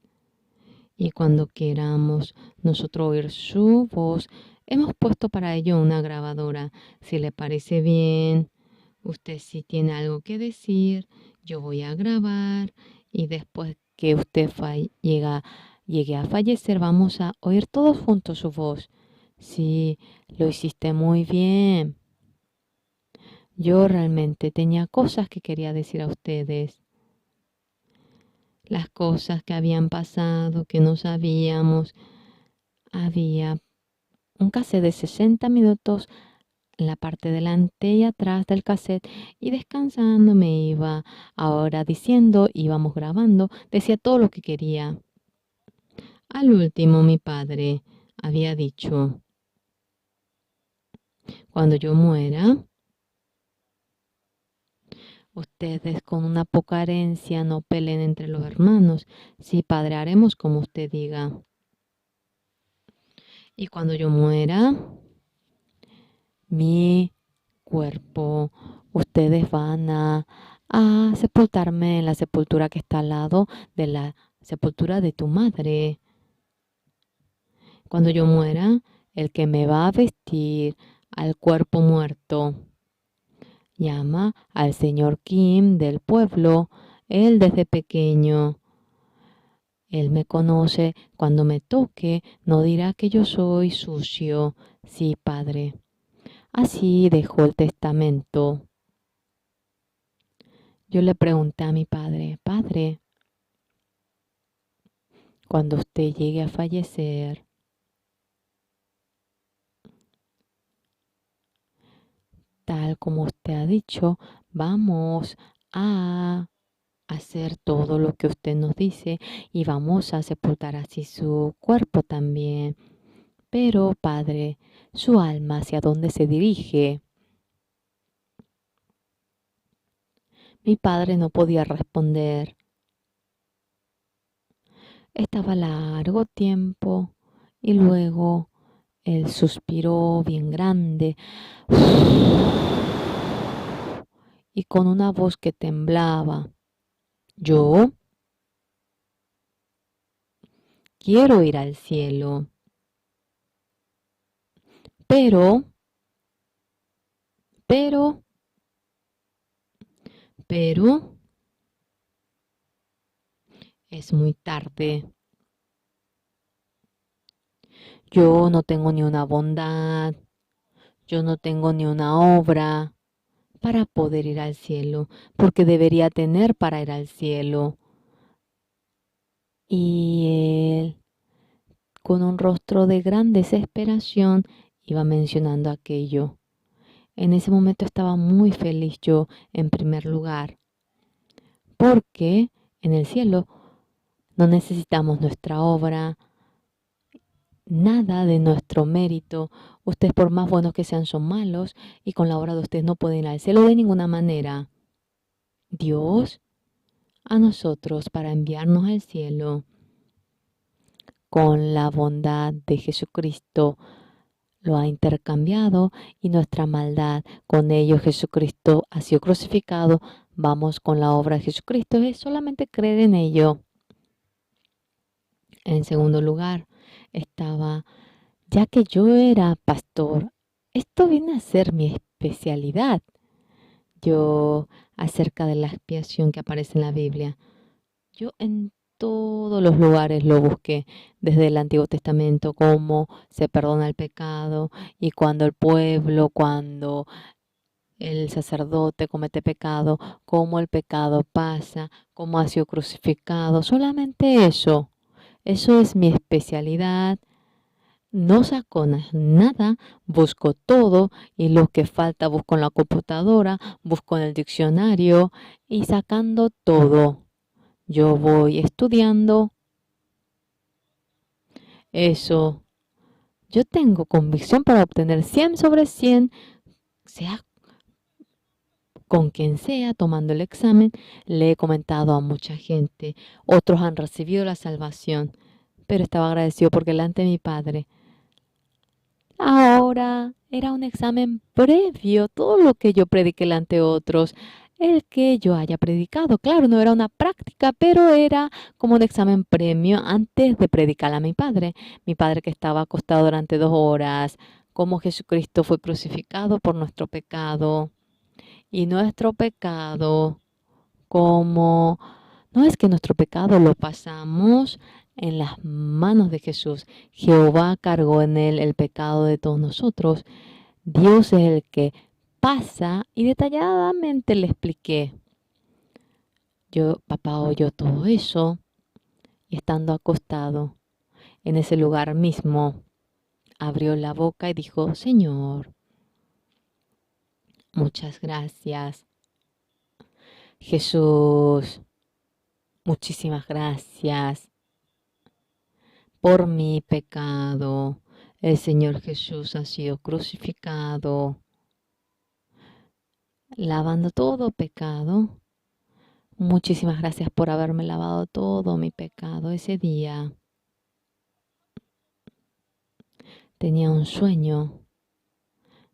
y cuando queramos nosotros oír su voz, hemos puesto para ello una grabadora. Si le parece bien, usted si tiene algo que decir, yo voy a grabar y después que usted llegue a fallecer, vamos a oír todos juntos su voz. Sí, lo hiciste muy bien. Yo realmente tenía cosas que quería decir a ustedes. Las cosas que habían pasado, que no sabíamos. Había un cassette de 60 minutos en la parte delante y atrás del cassette, y descansando me iba ahora diciendo, íbamos grabando, decía todo lo que quería. Al último mi padre había dicho, cuando yo muera, ustedes con una poca herencia no peleen entre los hermanos. Sí, padre, haremos como usted diga. Y cuando yo muera, mi cuerpo, ustedes van a sepultarme en la sepultura que está al lado de la sepultura de tu madre. Cuando yo muera, el que me va a vestir al cuerpo muerto llama al señor Kim del pueblo. Él desde pequeño. Él me conoce. Cuando me toque, no dirá que yo soy sucio. Sí, padre. Así dejó el testamento. Yo le pregunté a mi padre, padre, cuando usted llegue a fallecer, tal como usted ha dicho, vamos a hacer todo lo que usted nos dice y vamos a sepultar así su cuerpo también. Pero, padre, su alma, ¿hacia dónde se dirige? Mi padre no podía responder. Estaba largo tiempo y luego él suspiró bien grande y con una voz que temblaba. Yo quiero ir al cielo, pero, pero, pero, es muy tarde. Yo no tengo ni una bondad, yo no tengo ni una obra para poder ir al cielo, porque debería tener para ir al cielo. Y él, con un rostro de gran desesperación, iba mencionando aquello. En ese momento estaba muy feliz yo, en primer lugar, porque en el cielo no necesitamos nuestra obra, nada de nuestro mérito. Ustedes, por más buenos que sean, son malos, y con la obra de ustedes no pueden ir al cielo de ninguna manera. Dios a nosotros para enviarnos al cielo con la bondad de Jesucristo lo ha intercambiado, y nuestra maldad con ello Jesucristo ha sido crucificado. Vamos con la obra de Jesucristo, es solamente creer en ello. En segundo lugar, estaba, ya que yo era pastor, esto viene a ser mi especialidad. Yo, acerca de la expiación que aparece en la Biblia, yo en todos los lugares lo busqué, desde el Antiguo Testamento, cómo se perdona el pecado, y cuando el sacerdote comete pecado, cómo el pecado pasa, cómo ha sido crucificado. Solamente eso. Eso es mi especialidad. No saco nada, busco todo, y lo que falta busco en la computadora, busco en el diccionario, y sacando todo. Yo voy estudiando eso. Yo tengo convicción para obtener 100 sobre 100, sea con quien sea, tomando el examen. Le he comentado a mucha gente. Otros han recibido la salvación, pero estaba agradecido porque delante de mi padre. Ahora era un examen previo, todo lo que yo prediqué delante de otros, el que yo haya predicado. Claro, no era una práctica, pero era como un examen premio antes de predicar a mi padre. Mi padre, que estaba acostado durante 2 horas, cómo Jesucristo fue crucificado por nuestro pecado. Y nuestro pecado, como no es que nuestro pecado lo pasamos en las manos de Jesús. Jehová cargó en él el pecado de todos nosotros. Dios es el que pasa? Y detalladamente le expliqué. Papá oyó todo eso y estando acostado en ese lugar mismo, abrió la boca y dijo, Señor, muchas gracias. Jesús, muchísimas gracias por mi pecado. El Señor Jesús ha sido crucificado, lavando todo pecado. Muchísimas gracias por haberme lavado todo mi pecado. Ese día tenía un sueño.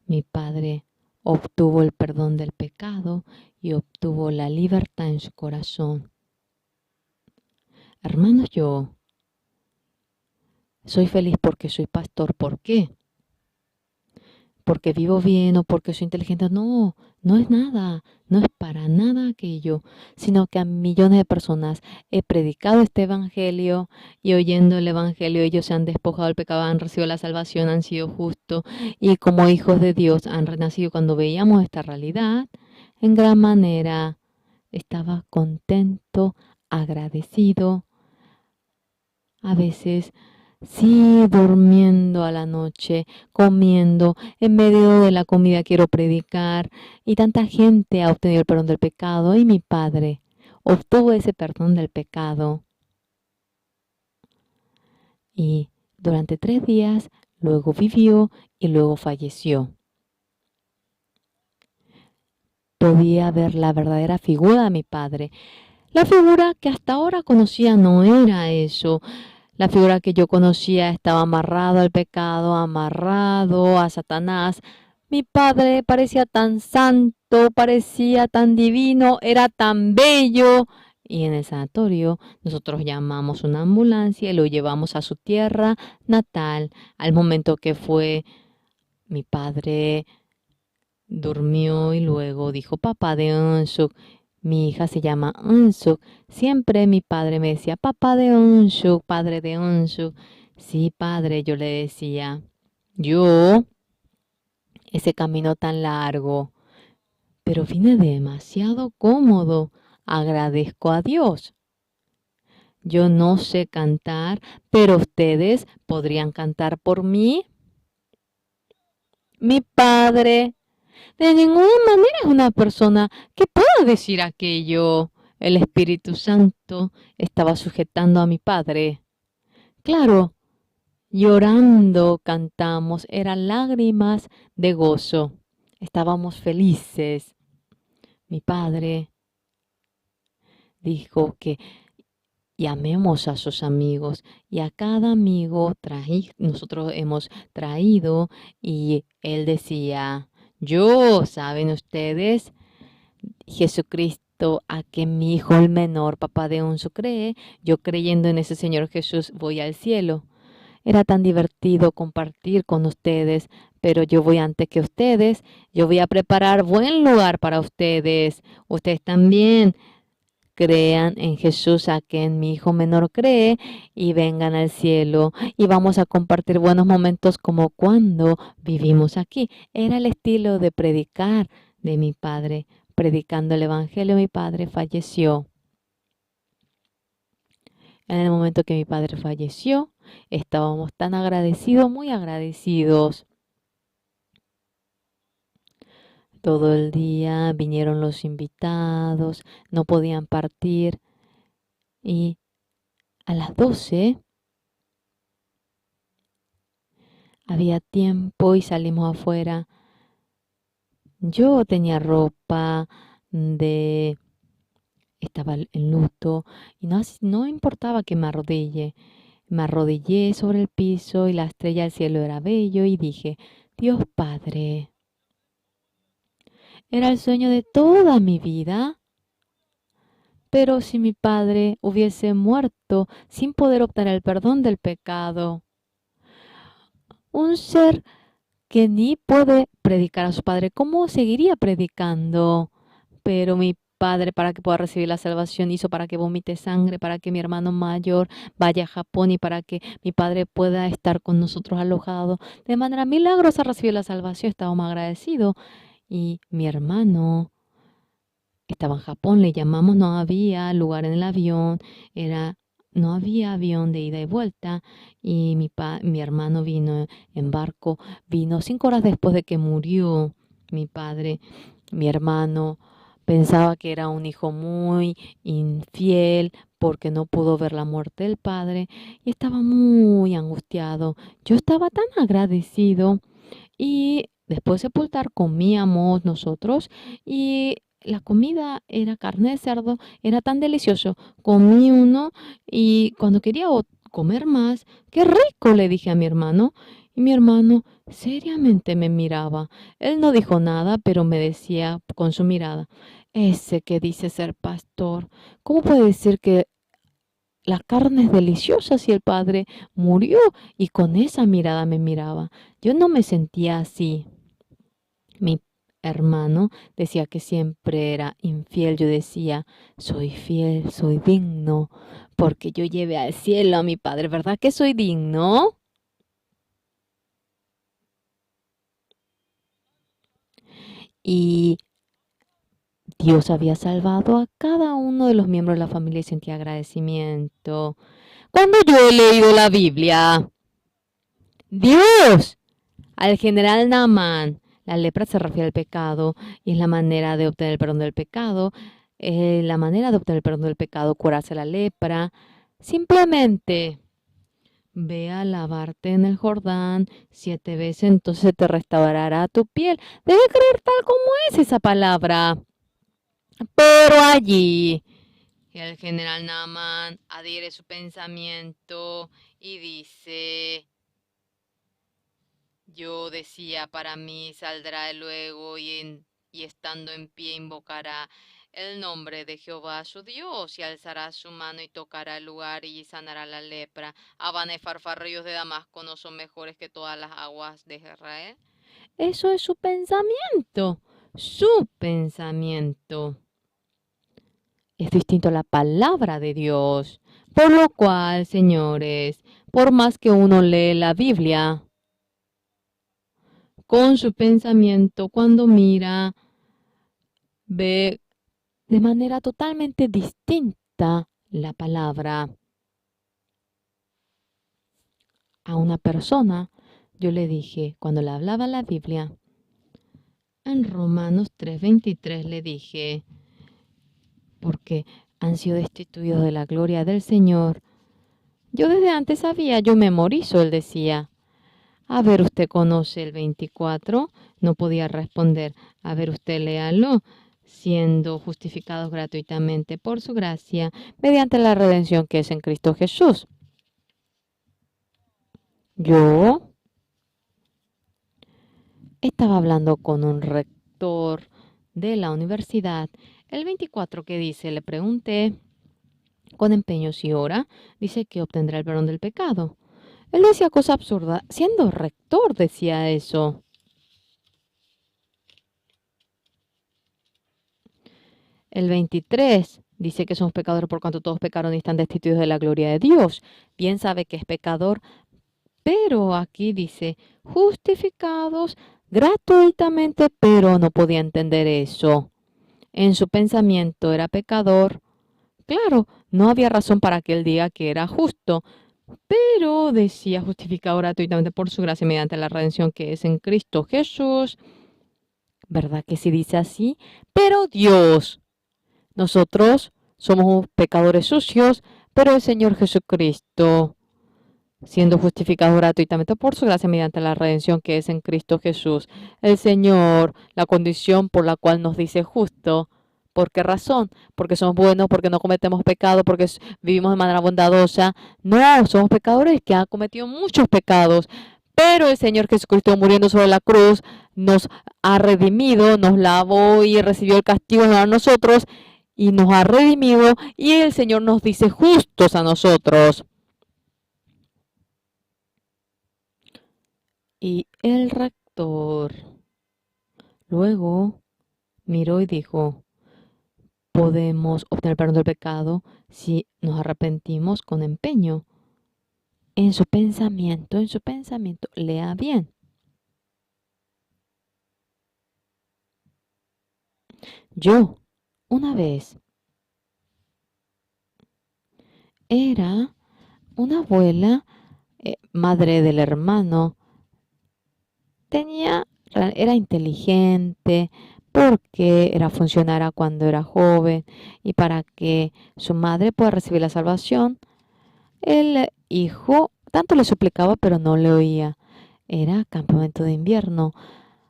Mi padre obtuvo el perdón del pecado y obtuvo la libertad en su corazón. Hermanos, yo soy feliz porque soy pastor. ¿Por qué? Porque vivo bien o porque soy inteligente. No, no es nada, no es para nada aquello, sino que a millones de personas he predicado este evangelio y oyendo el evangelio ellos se han despojado del pecado, han recibido la salvación, han sido justos y como hijos de Dios han renacido. Cuando veíamos esta realidad, en gran manera estaba contento, agradecido. A veces sí, durmiendo a la noche, comiendo, en medio de la comida quiero predicar y tanta gente ha obtenido el perdón del pecado y mi padre obtuvo ese perdón del pecado y durante 3 días luego vivió y luego falleció. Podía ver la verdadera figura de mi padre. La figura que hasta ahora conocía no era eso. La figura que yo conocía estaba amarrado al pecado, amarrado a Satanás. Mi padre parecía tan santo, parecía tan divino, era tan bello. Y en el sanatorio nosotros llamamos una ambulancia y lo llevamos a su tierra natal. Al momento que fue, mi padre durmió y luego dijo, papá de Eunsook. Mi hija se llama Eunsook. Siempre mi padre me decía, papá de Eunsook, padre de Eunsook. Sí, padre, yo le decía. Yo, ese camino tan largo, pero vine demasiado cómodo. Agradezco a Dios. Yo no sé cantar, pero ustedes podrían cantar por mí. Mi padre de ninguna manera es una persona que pueda decir aquello. El Espíritu Santo estaba sujetando a mi padre. Claro, llorando cantamos, eran lágrimas de gozo. Estábamos felices. Mi padre dijo que llamemos a sus amigos y a cada amigo nosotros hemos traído y él decía, yo, ¿saben ustedes? Jesucristo, a que mi hijo el menor, papá de Unso, cree, yo creyendo en ese Señor Jesús voy al cielo. Era tan divertido compartir con ustedes, pero yo voy antes que ustedes, yo voy a preparar buen lugar para ustedes. Ustedes también crean en Jesús a quien mi hijo menor cree y vengan al cielo y vamos a compartir buenos momentos como cuando vivimos aquí. Era el estilo de predicar de mi padre. Predicando el evangelio, mi padre falleció. En el momento que mi padre falleció, estábamos tan agradecidos, muy agradecidos. Todo el día vinieron los invitados, no podían partir y a las 12 había tiempo y salimos afuera. Yo tenía ropa estaba en luto y no importaba que me arrodille. Me arrodillé sobre el piso y la estrella del cielo era bello y dije, Dios Padre, era el sueño de toda mi vida. Pero si mi padre hubiese muerto sin poder obtener el perdón del pecado, un ser que ni puede predicar a su padre, ¿cómo seguiría predicando? Pero mi padre, para que pueda recibir la salvación, hizo para que vomite sangre, para que mi hermano mayor vaya a Japón y para que mi padre pueda estar con nosotros alojado. De manera milagrosa recibió la salvación, estábamos agradecidos. y mi hermano estaba en Japón, le llamamos, no había lugar en el avión, no había avión de ida y vuelta y mi hermano vino en barco, vino 5 horas después de que murió mi padre. Mi hermano pensaba que era un hijo muy infiel porque no pudo ver la muerte del padre y estaba muy angustiado. Yo estaba tan agradecido y después de sepultar comíamos nosotros y la comida era carne de cerdo, era tan delicioso. Comí uno y cuando quería comer más, qué rico, le dije a mi hermano. Y mi hermano seriamente me miraba. Él no dijo nada, pero me decía con su mirada, ese que dice ser pastor, ¿cómo puede decir que la carne es deliciosa si el padre murió? Y con esa mirada me miraba. Yo no me sentía así. Mi hermano decía que siempre era infiel. Yo decía, soy fiel, soy digno, porque yo llevé al cielo a mi padre. ¿Verdad que soy digno? Y Dios había salvado a cada uno de los miembros de la familia y sentía agradecimiento. Cuando yo he leído la Biblia, Dios, al general Naaman, la lepra se refiere al pecado y es la manera de obtener el perdón del pecado. La manera de obtener el perdón del pecado, curarse la lepra. Simplemente ve a lavarte en el Jordán 7 veces, entonces te restaurará tu piel. Debe creer tal como es esa palabra. Pero allí el general Naaman adhiere su pensamiento y dice, yo decía, para mí saldrá luego y estando en pie invocará el nombre de Jehová su Dios y alzará su mano y tocará el lugar y sanará la lepra. Habana y farfarrillos de Damasco no son mejores que todas las aguas de Israel. Eso es su pensamiento, su pensamiento. Es distinto a la palabra de Dios. Por lo cual, señores, por más que uno lee la Biblia, con su pensamiento, cuando mira, ve de manera totalmente distinta la palabra a una persona. Yo le dije, cuando le hablaba la Biblia, en Romanos 3:23 le dije, porque han sido destituidos de la gloria del Señor. Yo desde antes sabía, yo memorizo, él decía. A ver, usted conoce el 24, no podía responder. A ver, usted léalo, siendo justificados gratuitamente por su gracia, mediante la redención que es en Cristo Jesús. Yo estaba hablando con un rector de la universidad. El 24 que dice, le pregunté con empeño si ora, dice que obtendrá el perdón del pecado. Él decía cosa absurda, siendo rector decía eso. El 23 dice que somos pecadores por cuanto todos pecaron y están destituidos de la gloria de Dios. Bien sabe que es pecador, pero aquí dice justificados gratuitamente, pero no podía entender eso. En su pensamiento era pecador. Claro, no había razón para que él diga que era justo, pero decía justificado gratuitamente por su gracia mediante la redención que es en Cristo Jesús. ¿Verdad que sí dice así? Pero Dios, nosotros somos pecadores sucios, pero el Señor Jesucristo, siendo justificado gratuitamente por su gracia mediante la redención que es en Cristo Jesús, el Señor, la condición por la cual nos dice justo. ¿Por qué razón? Porque somos buenos, porque no cometemos pecado, porque vivimos de manera bondadosa. No, somos pecadores que han cometido muchos pecados. Pero el Señor Jesucristo muriendo sobre la cruz nos ha redimido, nos lavó y recibió el castigo a nosotros y nos ha redimido y el Señor nos dice justos a nosotros. Y el rector luego miró y dijo, podemos obtener perdón del pecado si nos arrepentimos con empeño. En su pensamiento, lea bien. Yo, una vez, era una abuela, madre del hermano, era inteligente porque era funcionaria cuando era joven y para que su madre pueda recibir la salvación, el hijo tanto le suplicaba pero no le oía. Era campamento de invierno.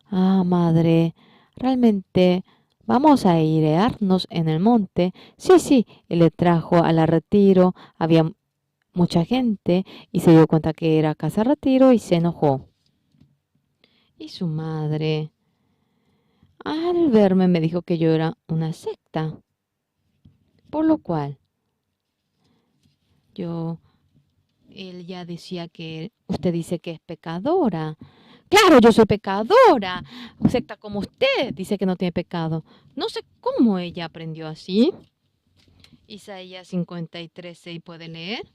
Ah, madre, realmente vamos a airearnos en el monte. Sí, sí, y le trajo a la retiro. Había mucha gente y se dio cuenta que era casa retiro y se enojó. Y su madre, al verme, me dijo que yo era una secta, por lo cual yo, él ya decía que usted dice que es pecadora. Claro, yo soy pecadora. Secta como usted dice que no tiene pecado. No sé cómo ella aprendió así. Isaías 53:6 puede leer.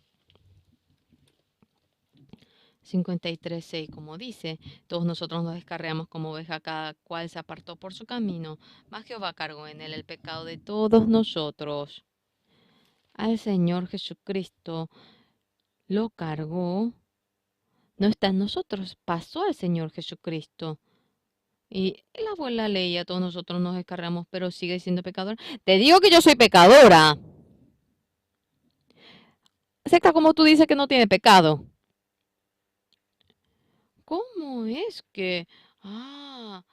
53:6, como dice, todos nosotros nos descarriamos como oveja, cada cual se apartó por su camino, mas Jehová cargó en él el pecado de todos nosotros. Al Señor Jesucristo lo cargó, no está en nosotros, pasó al Señor Jesucristo. Y la abuela leía, todos nosotros nos descarriamos, pero sigue siendo pecadora. Te digo que yo soy pecadora. Secta como tú dices que no tiene pecado. ¿Cómo es que? Ah,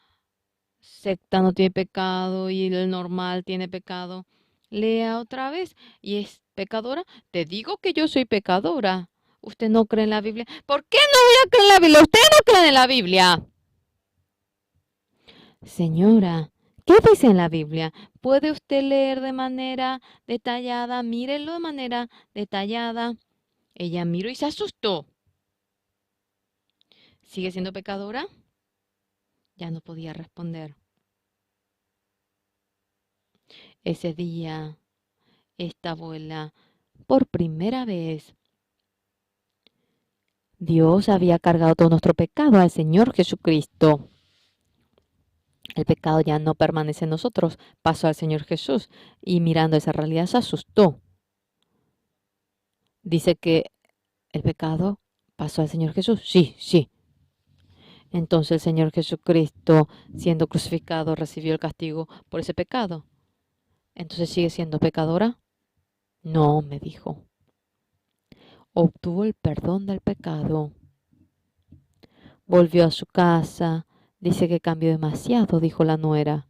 secta no tiene pecado y el normal tiene pecado. Lea otra vez. ¿Y es pecadora? Te digo que yo soy pecadora. ¿Usted no cree en la Biblia? ¿Por qué no voy a creer en la Biblia? ¿Usted no cree en la Biblia? Señora, ¿qué dice en la Biblia? ¿Puede usted leer de manera detallada? Mírelo de manera detallada. Ella miró y se asustó. ¿Sigue siendo pecadora? Ya no podía responder. Ese día, esta abuela, por primera vez, Dios había cargado todo nuestro pecado al Señor Jesucristo. El pecado ya no permanece en nosotros, pasó al Señor Jesús y mirando esa realidad se asustó. Dice que el pecado pasó al Señor Jesús. Sí, sí. Entonces el Señor Jesucristo, siendo crucificado, recibió el castigo por ese pecado. Entonces sigue siendo pecadora. No, me dijo. Obtuvo el perdón del pecado. Volvió a su casa. Dice que cambió demasiado, dijo la nuera.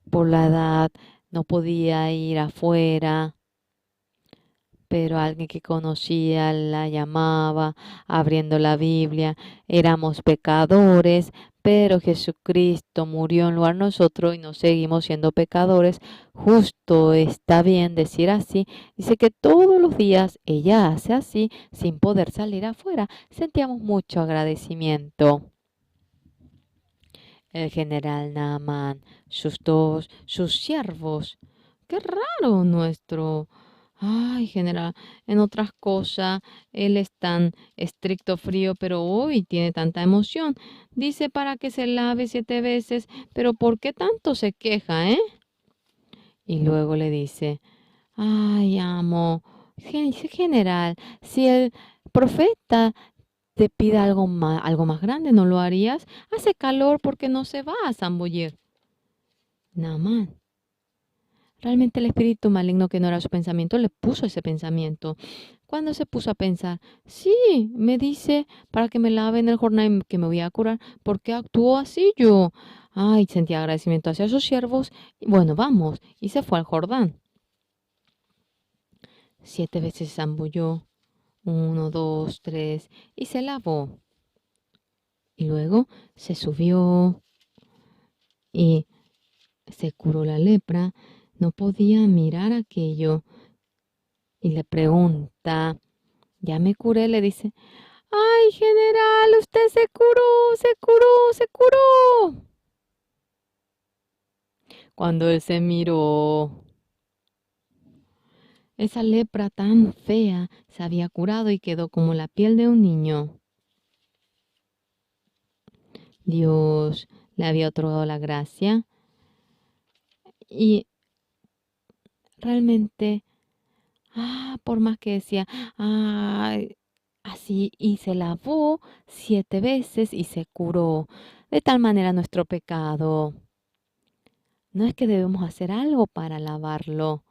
Por la edad no podía ir afuera, pero alguien que conocía la llamaba, abriendo la Biblia. Éramos pecadores, pero Jesucristo murió en lugar de nosotros y no seguimos siendo pecadores. Justo está bien decir así. Dice que todos los días ella hace así sin poder salir afuera. Sentíamos mucho agradecimiento. El general Naaman, sus siervos. Qué raro nuestro. Ay, general, en otras cosas él es tan estricto, frío, pero hoy tiene tanta emoción. Dice para que se lave 7 veces, pero ¿por qué tanto se queja, eh? Y luego le dice, ay, amo, general, si el profeta te pide algo más grande, ¿no lo harías? Hace calor porque no se va a zambullir. Naamán. Realmente el espíritu maligno que no era su pensamiento le puso ese pensamiento. Cuando se puso a pensar, sí, me dice para que me lave en el Jordán y que me voy a curar, ¿por qué actuó así yo? Ay, sentía agradecimiento hacia sus siervos. Y bueno, vamos. Y se fue al Jordán. 7 veces se zambulló. 1, 2, 3. Y se lavó. Y luego se subió y se curó la lepra. No podía mirar aquello. Y le pregunta, ya me curé, le dice, ay, general, usted se curó, se curó, se curó. Cuando él se miró, esa lepra tan fea se había curado y quedó como la piel de un niño. Dios le había otorgado la gracia Y realmente, por más que decía, así, y se lavó 7 veces y se curó. De tal manera nuestro pecado. No es que debemos hacer algo para lavarlo.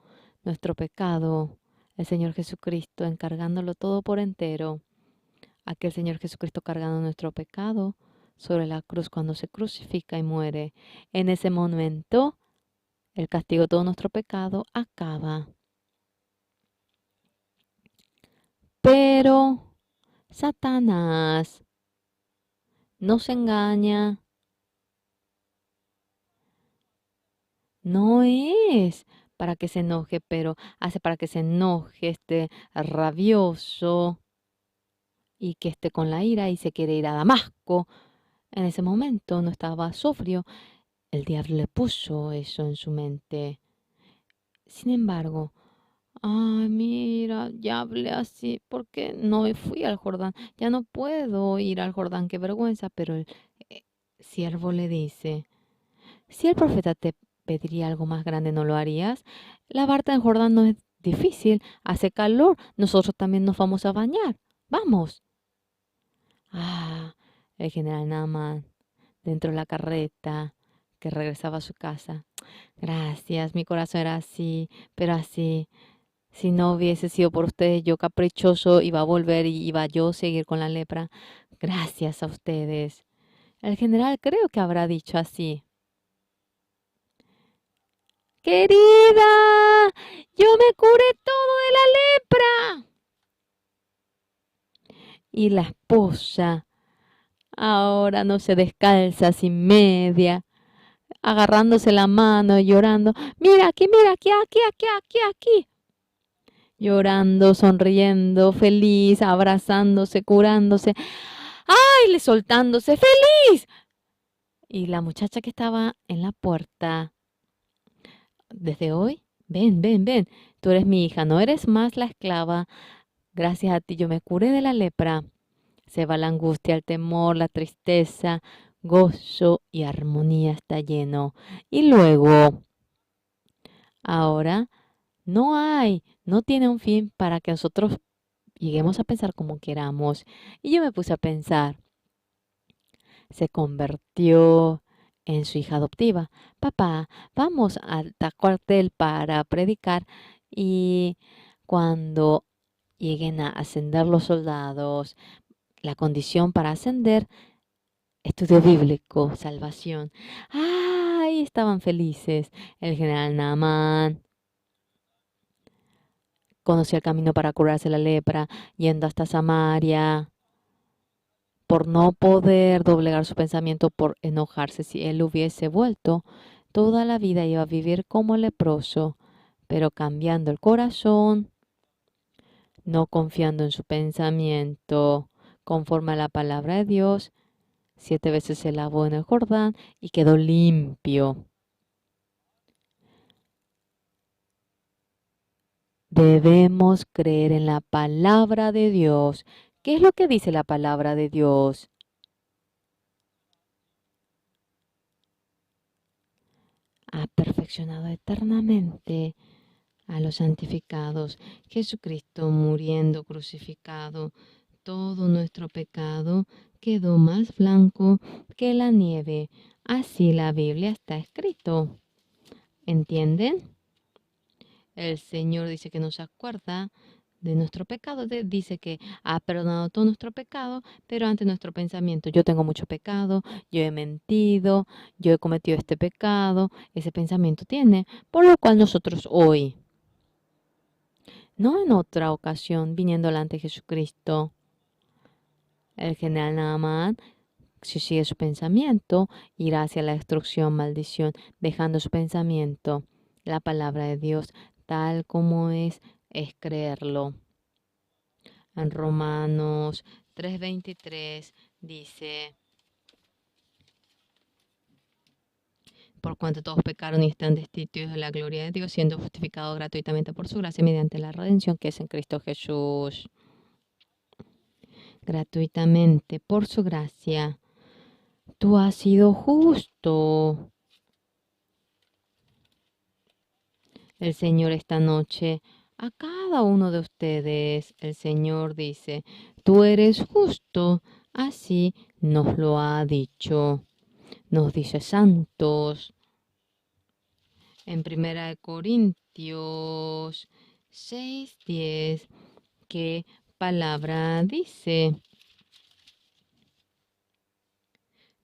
Nuestro pecado, el Señor Jesucristo encargándolo todo por entero. Aquel Señor Jesucristo cargando nuestro pecado sobre la cruz cuando se crucifica y muere. En ese momento, el castigo de todo nuestro pecado acaba. Pero Satanás nos engaña. No es para que se enoje, pero hace para que se enoje, esté rabioso y que esté con la ira y se quiere ir a Damasco. En ese momento no estaba sobrio. El diablo le puso eso en su mente. Sin embargo, ay, mira, ya hablé así porque no fui al Jordán. Ya no puedo ir al Jordán, qué vergüenza. Pero el siervo le dice, si el profeta te pediría algo más grande, ¿no lo harías? Lavarte en Jordán no es difícil, hace calor, nosotros también nos vamos a bañar. Vamos. El general Naaman, dentro de la carreta, que regresaba a su casa. Gracias, mi corazón era así, pero así. Si no hubiese sido por ustedes, yo caprichoso iba a volver y iba yo a seguir con la lepra. Gracias a ustedes. El general creo que habrá dicho así. Querida, yo me curé todo de la lepra. Y la esposa ahora no se descalza sin media, agarrándose la mano, llorando. Mira, aquí. Llorando, sonriendo, feliz, abrazándose, curándose. ¡Ay! Le soltándose, feliz. Y la muchacha que estaba en la puerta, desde hoy, ven. Tú eres mi hija, no eres más la esclava. Gracias a ti yo me curé de la lepra. Se va la angustia, el temor, la tristeza, gozo y armonía está lleno. Y luego, ahora, no tiene un fin para que nosotros lleguemos a pensar como queramos. Y yo me puse a pensar, se convirtió en su hija adoptiva. Papá, vamos al cuartel para predicar y cuando lleguen a ascender los soldados, la condición para ascender, estudio bíblico, salvación. ¡Ay! Estaban felices. El general Naaman conocía el camino para curarse la lepra, yendo hasta Samaria, por no poder doblegar su pensamiento, por enojarse. Si él hubiese vuelto, toda la vida iba a vivir como leproso, pero cambiando el corazón, no confiando en su pensamiento, conforme a la palabra de Dios. 7 veces se lavó en el Jordán y quedó limpio. Debemos creer en la palabra de Dios. ¿Qué es lo que dice la palabra de Dios? Ha perfeccionado eternamente a los santificados. Jesucristo muriendo crucificado, todo nuestro pecado quedó más blanco que la nieve. Así la Biblia está escrito. ¿Entienden? El Señor dice que no se acuerda de nuestro pecado, dice que ha perdonado todo nuestro pecado, pero ante nuestro pensamiento, yo tengo mucho pecado, yo he mentido, yo he cometido este pecado, ese pensamiento tiene, por lo cual nosotros hoy, no en otra ocasión, viniendo delante de Jesucristo, el general Naaman, si sigue su pensamiento, irá hacia la destrucción, maldición, dejando su pensamiento. La palabra de Dios, tal como es creerlo. En Romanos 3:23 dice, por cuanto todos pecaron y están destituidos de la gloria de Dios, siendo justificados gratuitamente por su gracia mediante la redención que es en Cristo Jesús. Gratuitamente, por su gracia, tú has sido justo. El Señor esta noche, a cada uno de ustedes, el Señor dice, tú eres justo, así nos lo ha dicho. Nos dice santos en Primera de Corintios 6:10. ¿Qué palabra dice?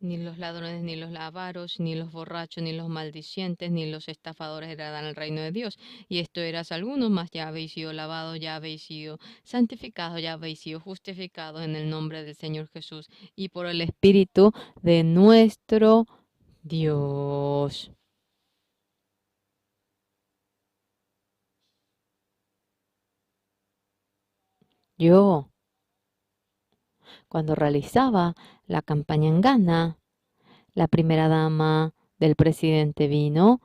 Ni los ladrones, ni los avaros, ni los borrachos, ni los maldicientes, ni los estafadores heredarán el reino de Dios. Y esto eras algunos, mas ya habéis sido lavados, ya habéis sido santificados, ya habéis sido justificados en el nombre del Señor Jesús y por el Espíritu de nuestro Dios. Yo, cuando realizaba la campaña en Ghana, la primera dama del presidente vino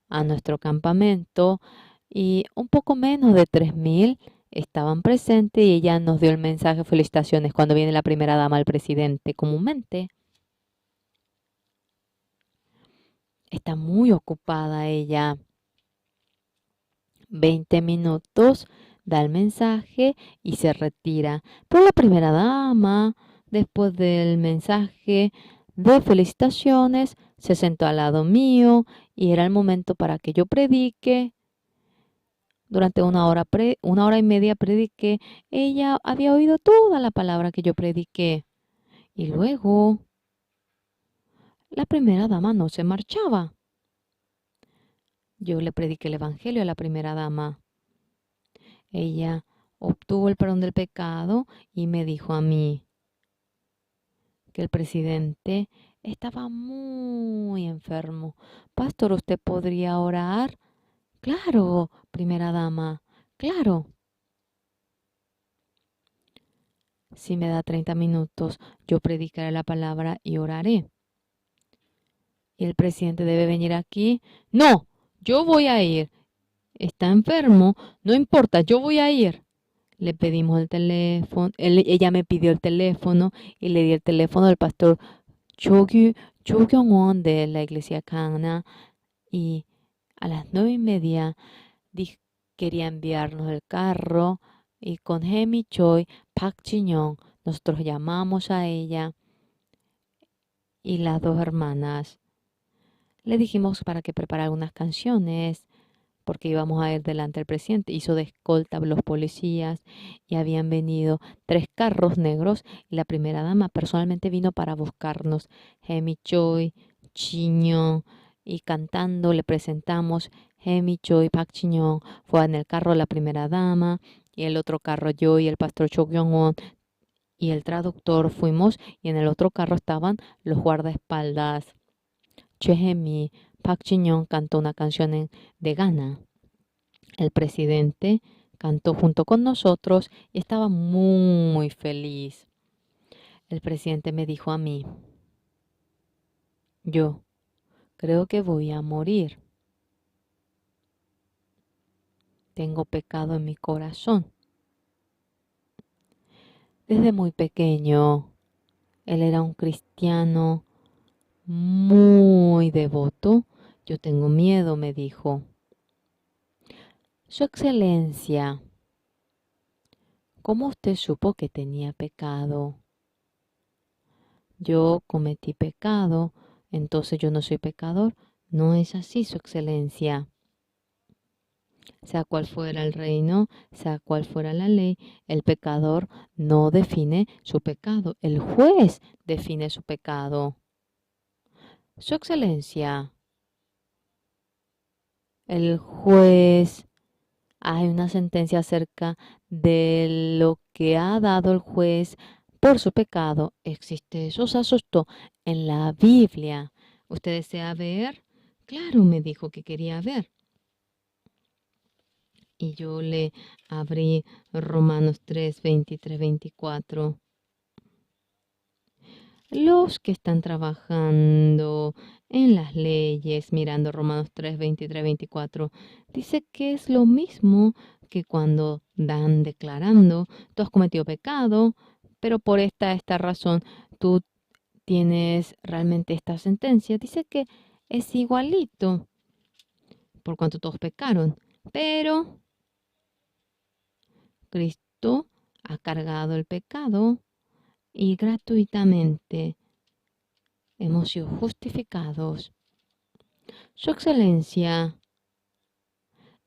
a nuestro campamento y un poco menos de 3.000 estaban presentes y ella nos dio el mensaje, felicitaciones, cuando viene la primera dama al presidente. Comúnmente está muy ocupada ella. 20 minutos, da el mensaje y se retira. Pero la primera dama, después del mensaje de felicitaciones, se sentó al lado mío y era el momento para que yo predique. Durante una hora y media prediqué. Ella había oído toda la palabra que yo prediqué. Y luego la primera dama no se marchaba. Yo le prediqué el evangelio a la primera dama. Ella obtuvo el perdón del pecado y me dijo a mí que el presidente estaba muy enfermo. Pastor, ¿usted podría orar? Claro, primera dama, claro. Si me da 30 minutos, yo predicaré la palabra y oraré. ¿Y el presidente debe venir aquí? No, yo voy a ir. Está enfermo, no importa, yo voy a ir. Le pedimos el teléfono, ella me pidió el teléfono y le di el teléfono del pastor Cho Kyung-won de la iglesia Cana y a las 9:30 quería enviarnos el carro y con Hemi Choi, Park Jin-young, nosotros llamamos a ella y las dos hermanas. Le dijimos para que preparara unas canciones porque íbamos a ir delante del presidente. Hizo de escolta los policías y habían venido 3 carros negros y la primera dama personalmente vino para buscarnos. Hemi Choi, Chiñón y cantando le presentamos Hemi Choi, Park Chiñón. Fue en el carro la primera dama y el otro carro yo y el pastor Cho Kyung-won y el traductor fuimos y en el otro carro estaban los guardaespaldas. Chehemi, Park Jin-young cantó una canción de Ghana. El presidente cantó junto con nosotros y estaba muy feliz. El presidente me dijo a mí, yo creo que voy a morir. Tengo pecado en mi corazón. Desde muy pequeño, él era un cristiano muy devoto. Yo tengo miedo, me dijo. Su Excelencia, ¿cómo usted supo que tenía pecado? Yo cometí pecado, entonces yo no soy pecador. No es así, Su Excelencia. Sea cual fuera el reino, sea cual fuera la ley, el pecador no define su pecado. El juez define su pecado. Su Excelencia, el juez, hay una sentencia acerca de lo que ha dado el juez por su pecado. ¿Existe eso? Se asustó en la Biblia. ¿Usted desea ver? Claro, me dijo que quería ver. Y yo le abrí Romanos 3, 23, 24. Los que están trabajando en las leyes, mirando Romanos 3, 23, 24, dice que es lo mismo que cuando dan declarando, tú has cometido pecado, pero por esta razón tú tienes realmente esta sentencia. Dice que es igualito por cuanto todos pecaron. Pero Cristo ha cargado el pecado y gratuitamente hemos sido justificados. Su Excelencia,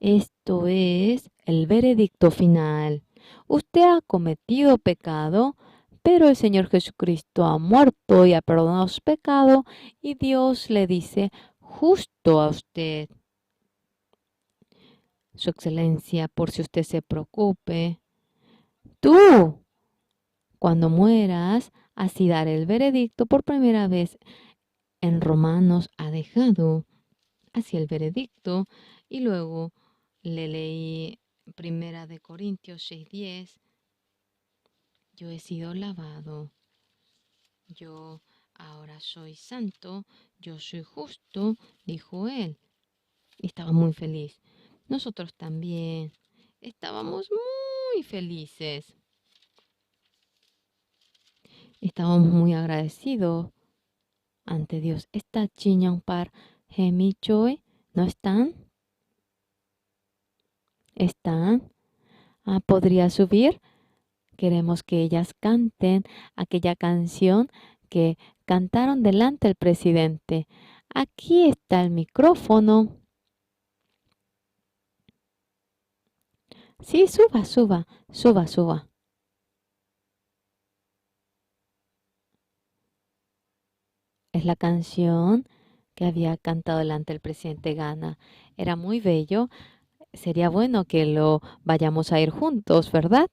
esto es el veredicto final. Usted ha cometido pecado, pero el Señor Jesucristo ha muerto y ha perdonado su pecado, y Dios le dice justo a usted. Su Excelencia, por si usted se preocupe, tú, cuando mueras, así dar el veredicto por primera vez en Romanos ha dejado así el veredicto, y luego le leí Primera de Corintios 6:10. Yo he sido lavado, yo ahora soy santo, yo soy justo, dijo él. Y estaba muy feliz. Nosotros también estábamos muy felices. Estábamos muy agradecidos ante Dios. ¿Está chiñan par hemi choi? ¿No están? ¿Están? ¿Podría subir? Queremos que ellas canten aquella canción que cantaron delante del presidente. Aquí está el micrófono. Sí, suba, suba, suba, suba. Es la canción que había cantado delante del presidente Ghana. Era muy bello. Sería bueno que lo vayamos a ir juntos, ¿verdad?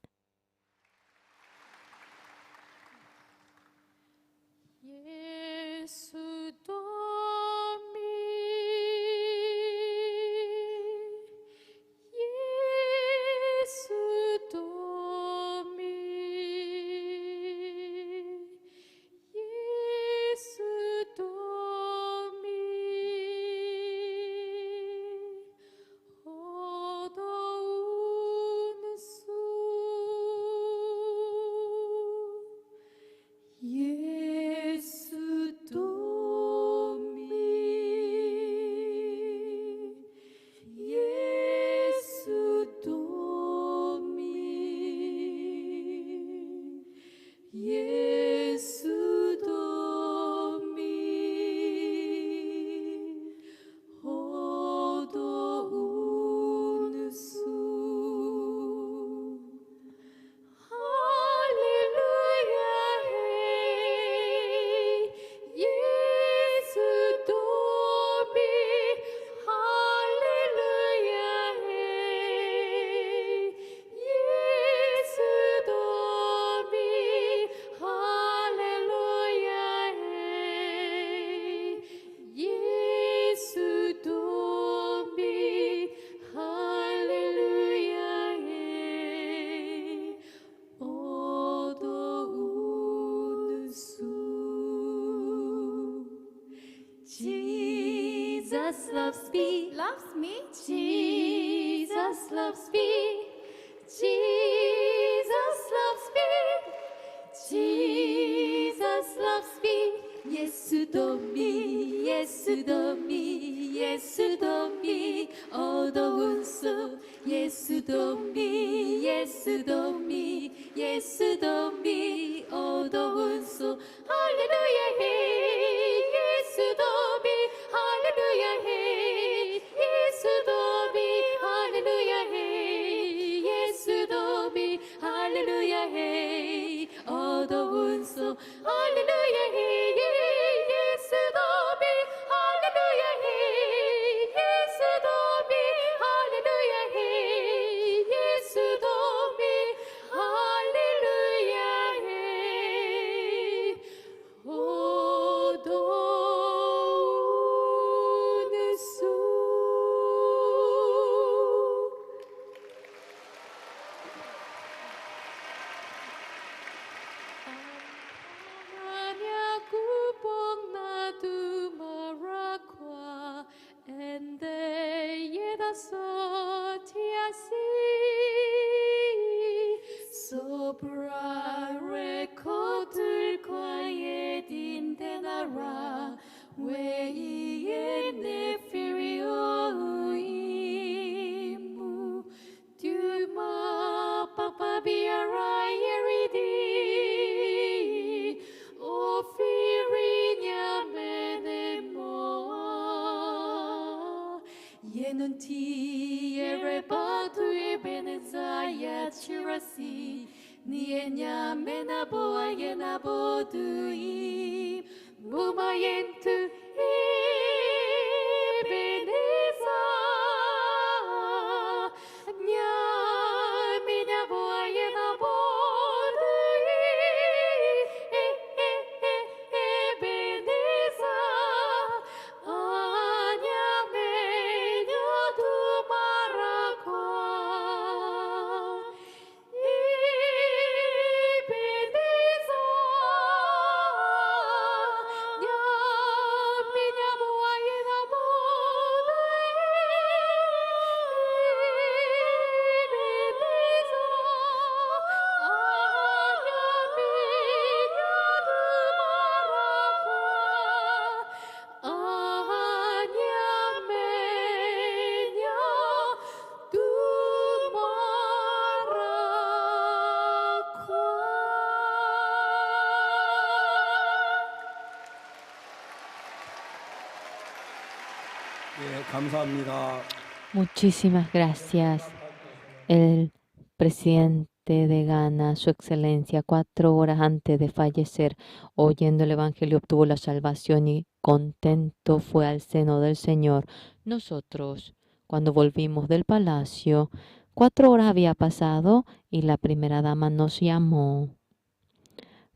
Jesus loves me. Loves me. Jesus loves me. Jesus loves me. Jesus loves me. 예수 도미, 예수 도미, 예수 도미. 어두운 숲. 예수 도미, 예수 도미, 예수 도미. 어두운 숲. 할렐루야 해. 예수 도미. 할렐루야 해. 예수 도미. 할렐루야 해. 예수 도미. 할렐루야 해. 어두운 숲. 할렐루야 해. 예수 도미. 할렐루야 해. 예수 도미. 할렐루야 해. 예수 도미. 할렐루야 해. 어두운 숲. Sopra recorder quiet in the nara, where ye ne ferio imu. ti erebato e benezaya chirasi nienya menaboa yenabodui bumayentu Ebeneza nya menaboa yenabodui Ebeneza anya menya tumarakwa Ebeneza nya menya boa yenabodui Ebeneza anya menya tumarakwa Anyamenya 예, 감사합니다. Muchísimas gracias. El presidente de Ghana, Su Excelencia, 4 horas antes de fallecer, oyendo el Evangelio, obtuvo la salvación y contento fue al seno del Señor. Nosotros, cuando volvimos del palacio, 4 horas había pasado y la primera dama nos llamó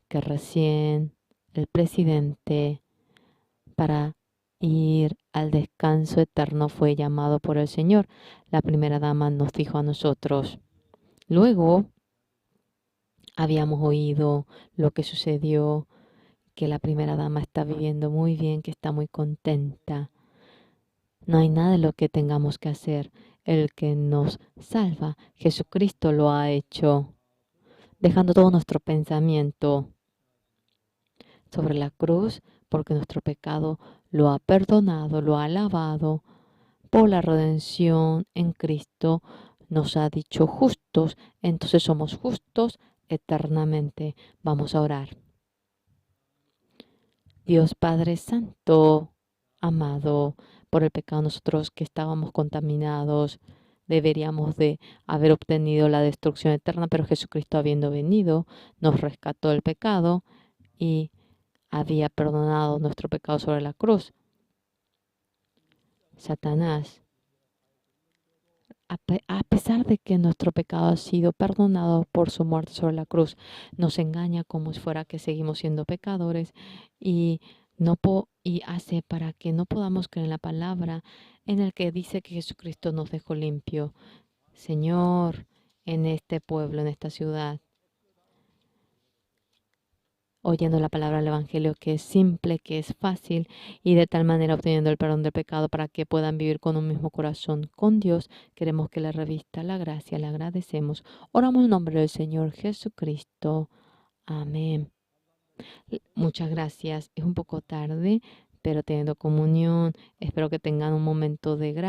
que recién el presidente, para ir al descanso eterno, fue llamado por el Señor. La primera dama nos dijo a nosotros. Luego habíamos oído lo que sucedió, que la primera dama está viviendo muy bien, que está muy contenta. No hay nada de lo que tengamos que hacer. El que nos salva, Jesucristo, lo ha hecho, dejando todo nuestro pensamiento sobre la cruz, porque nuestro pecado lo ha perdonado, lo ha lavado. Por la redención en Cristo nos ha dicho justos, entonces somos justos eternamente. Vamos a orar. Dios Padre Santo, amado, por el pecado nosotros que estábamos contaminados, deberíamos de haber obtenido la destrucción eterna, pero Jesucristo, habiendo venido, nos rescató del pecado y había perdonado nuestro pecado sobre la cruz. Satanás, a pesar de que nuestro pecado ha sido perdonado por su muerte sobre la cruz, nos engaña como si fuera que seguimos siendo pecadores y hace para que no podamos creer en la palabra en el que dice que Jesucristo nos dejó limpio. Señor, en este pueblo, en esta ciudad, oyendo la palabra del Evangelio, que es simple, que es fácil, y de tal manera obteniendo el perdón del pecado para que puedan vivir con un mismo corazón con Dios. Queremos que le revista la gracia, le agradecemos. Oramos en nombre del Señor Jesucristo. Amén. Muchas gracias. Es un poco tarde, pero teniendo comunión, espero que tengan un momento de gracia.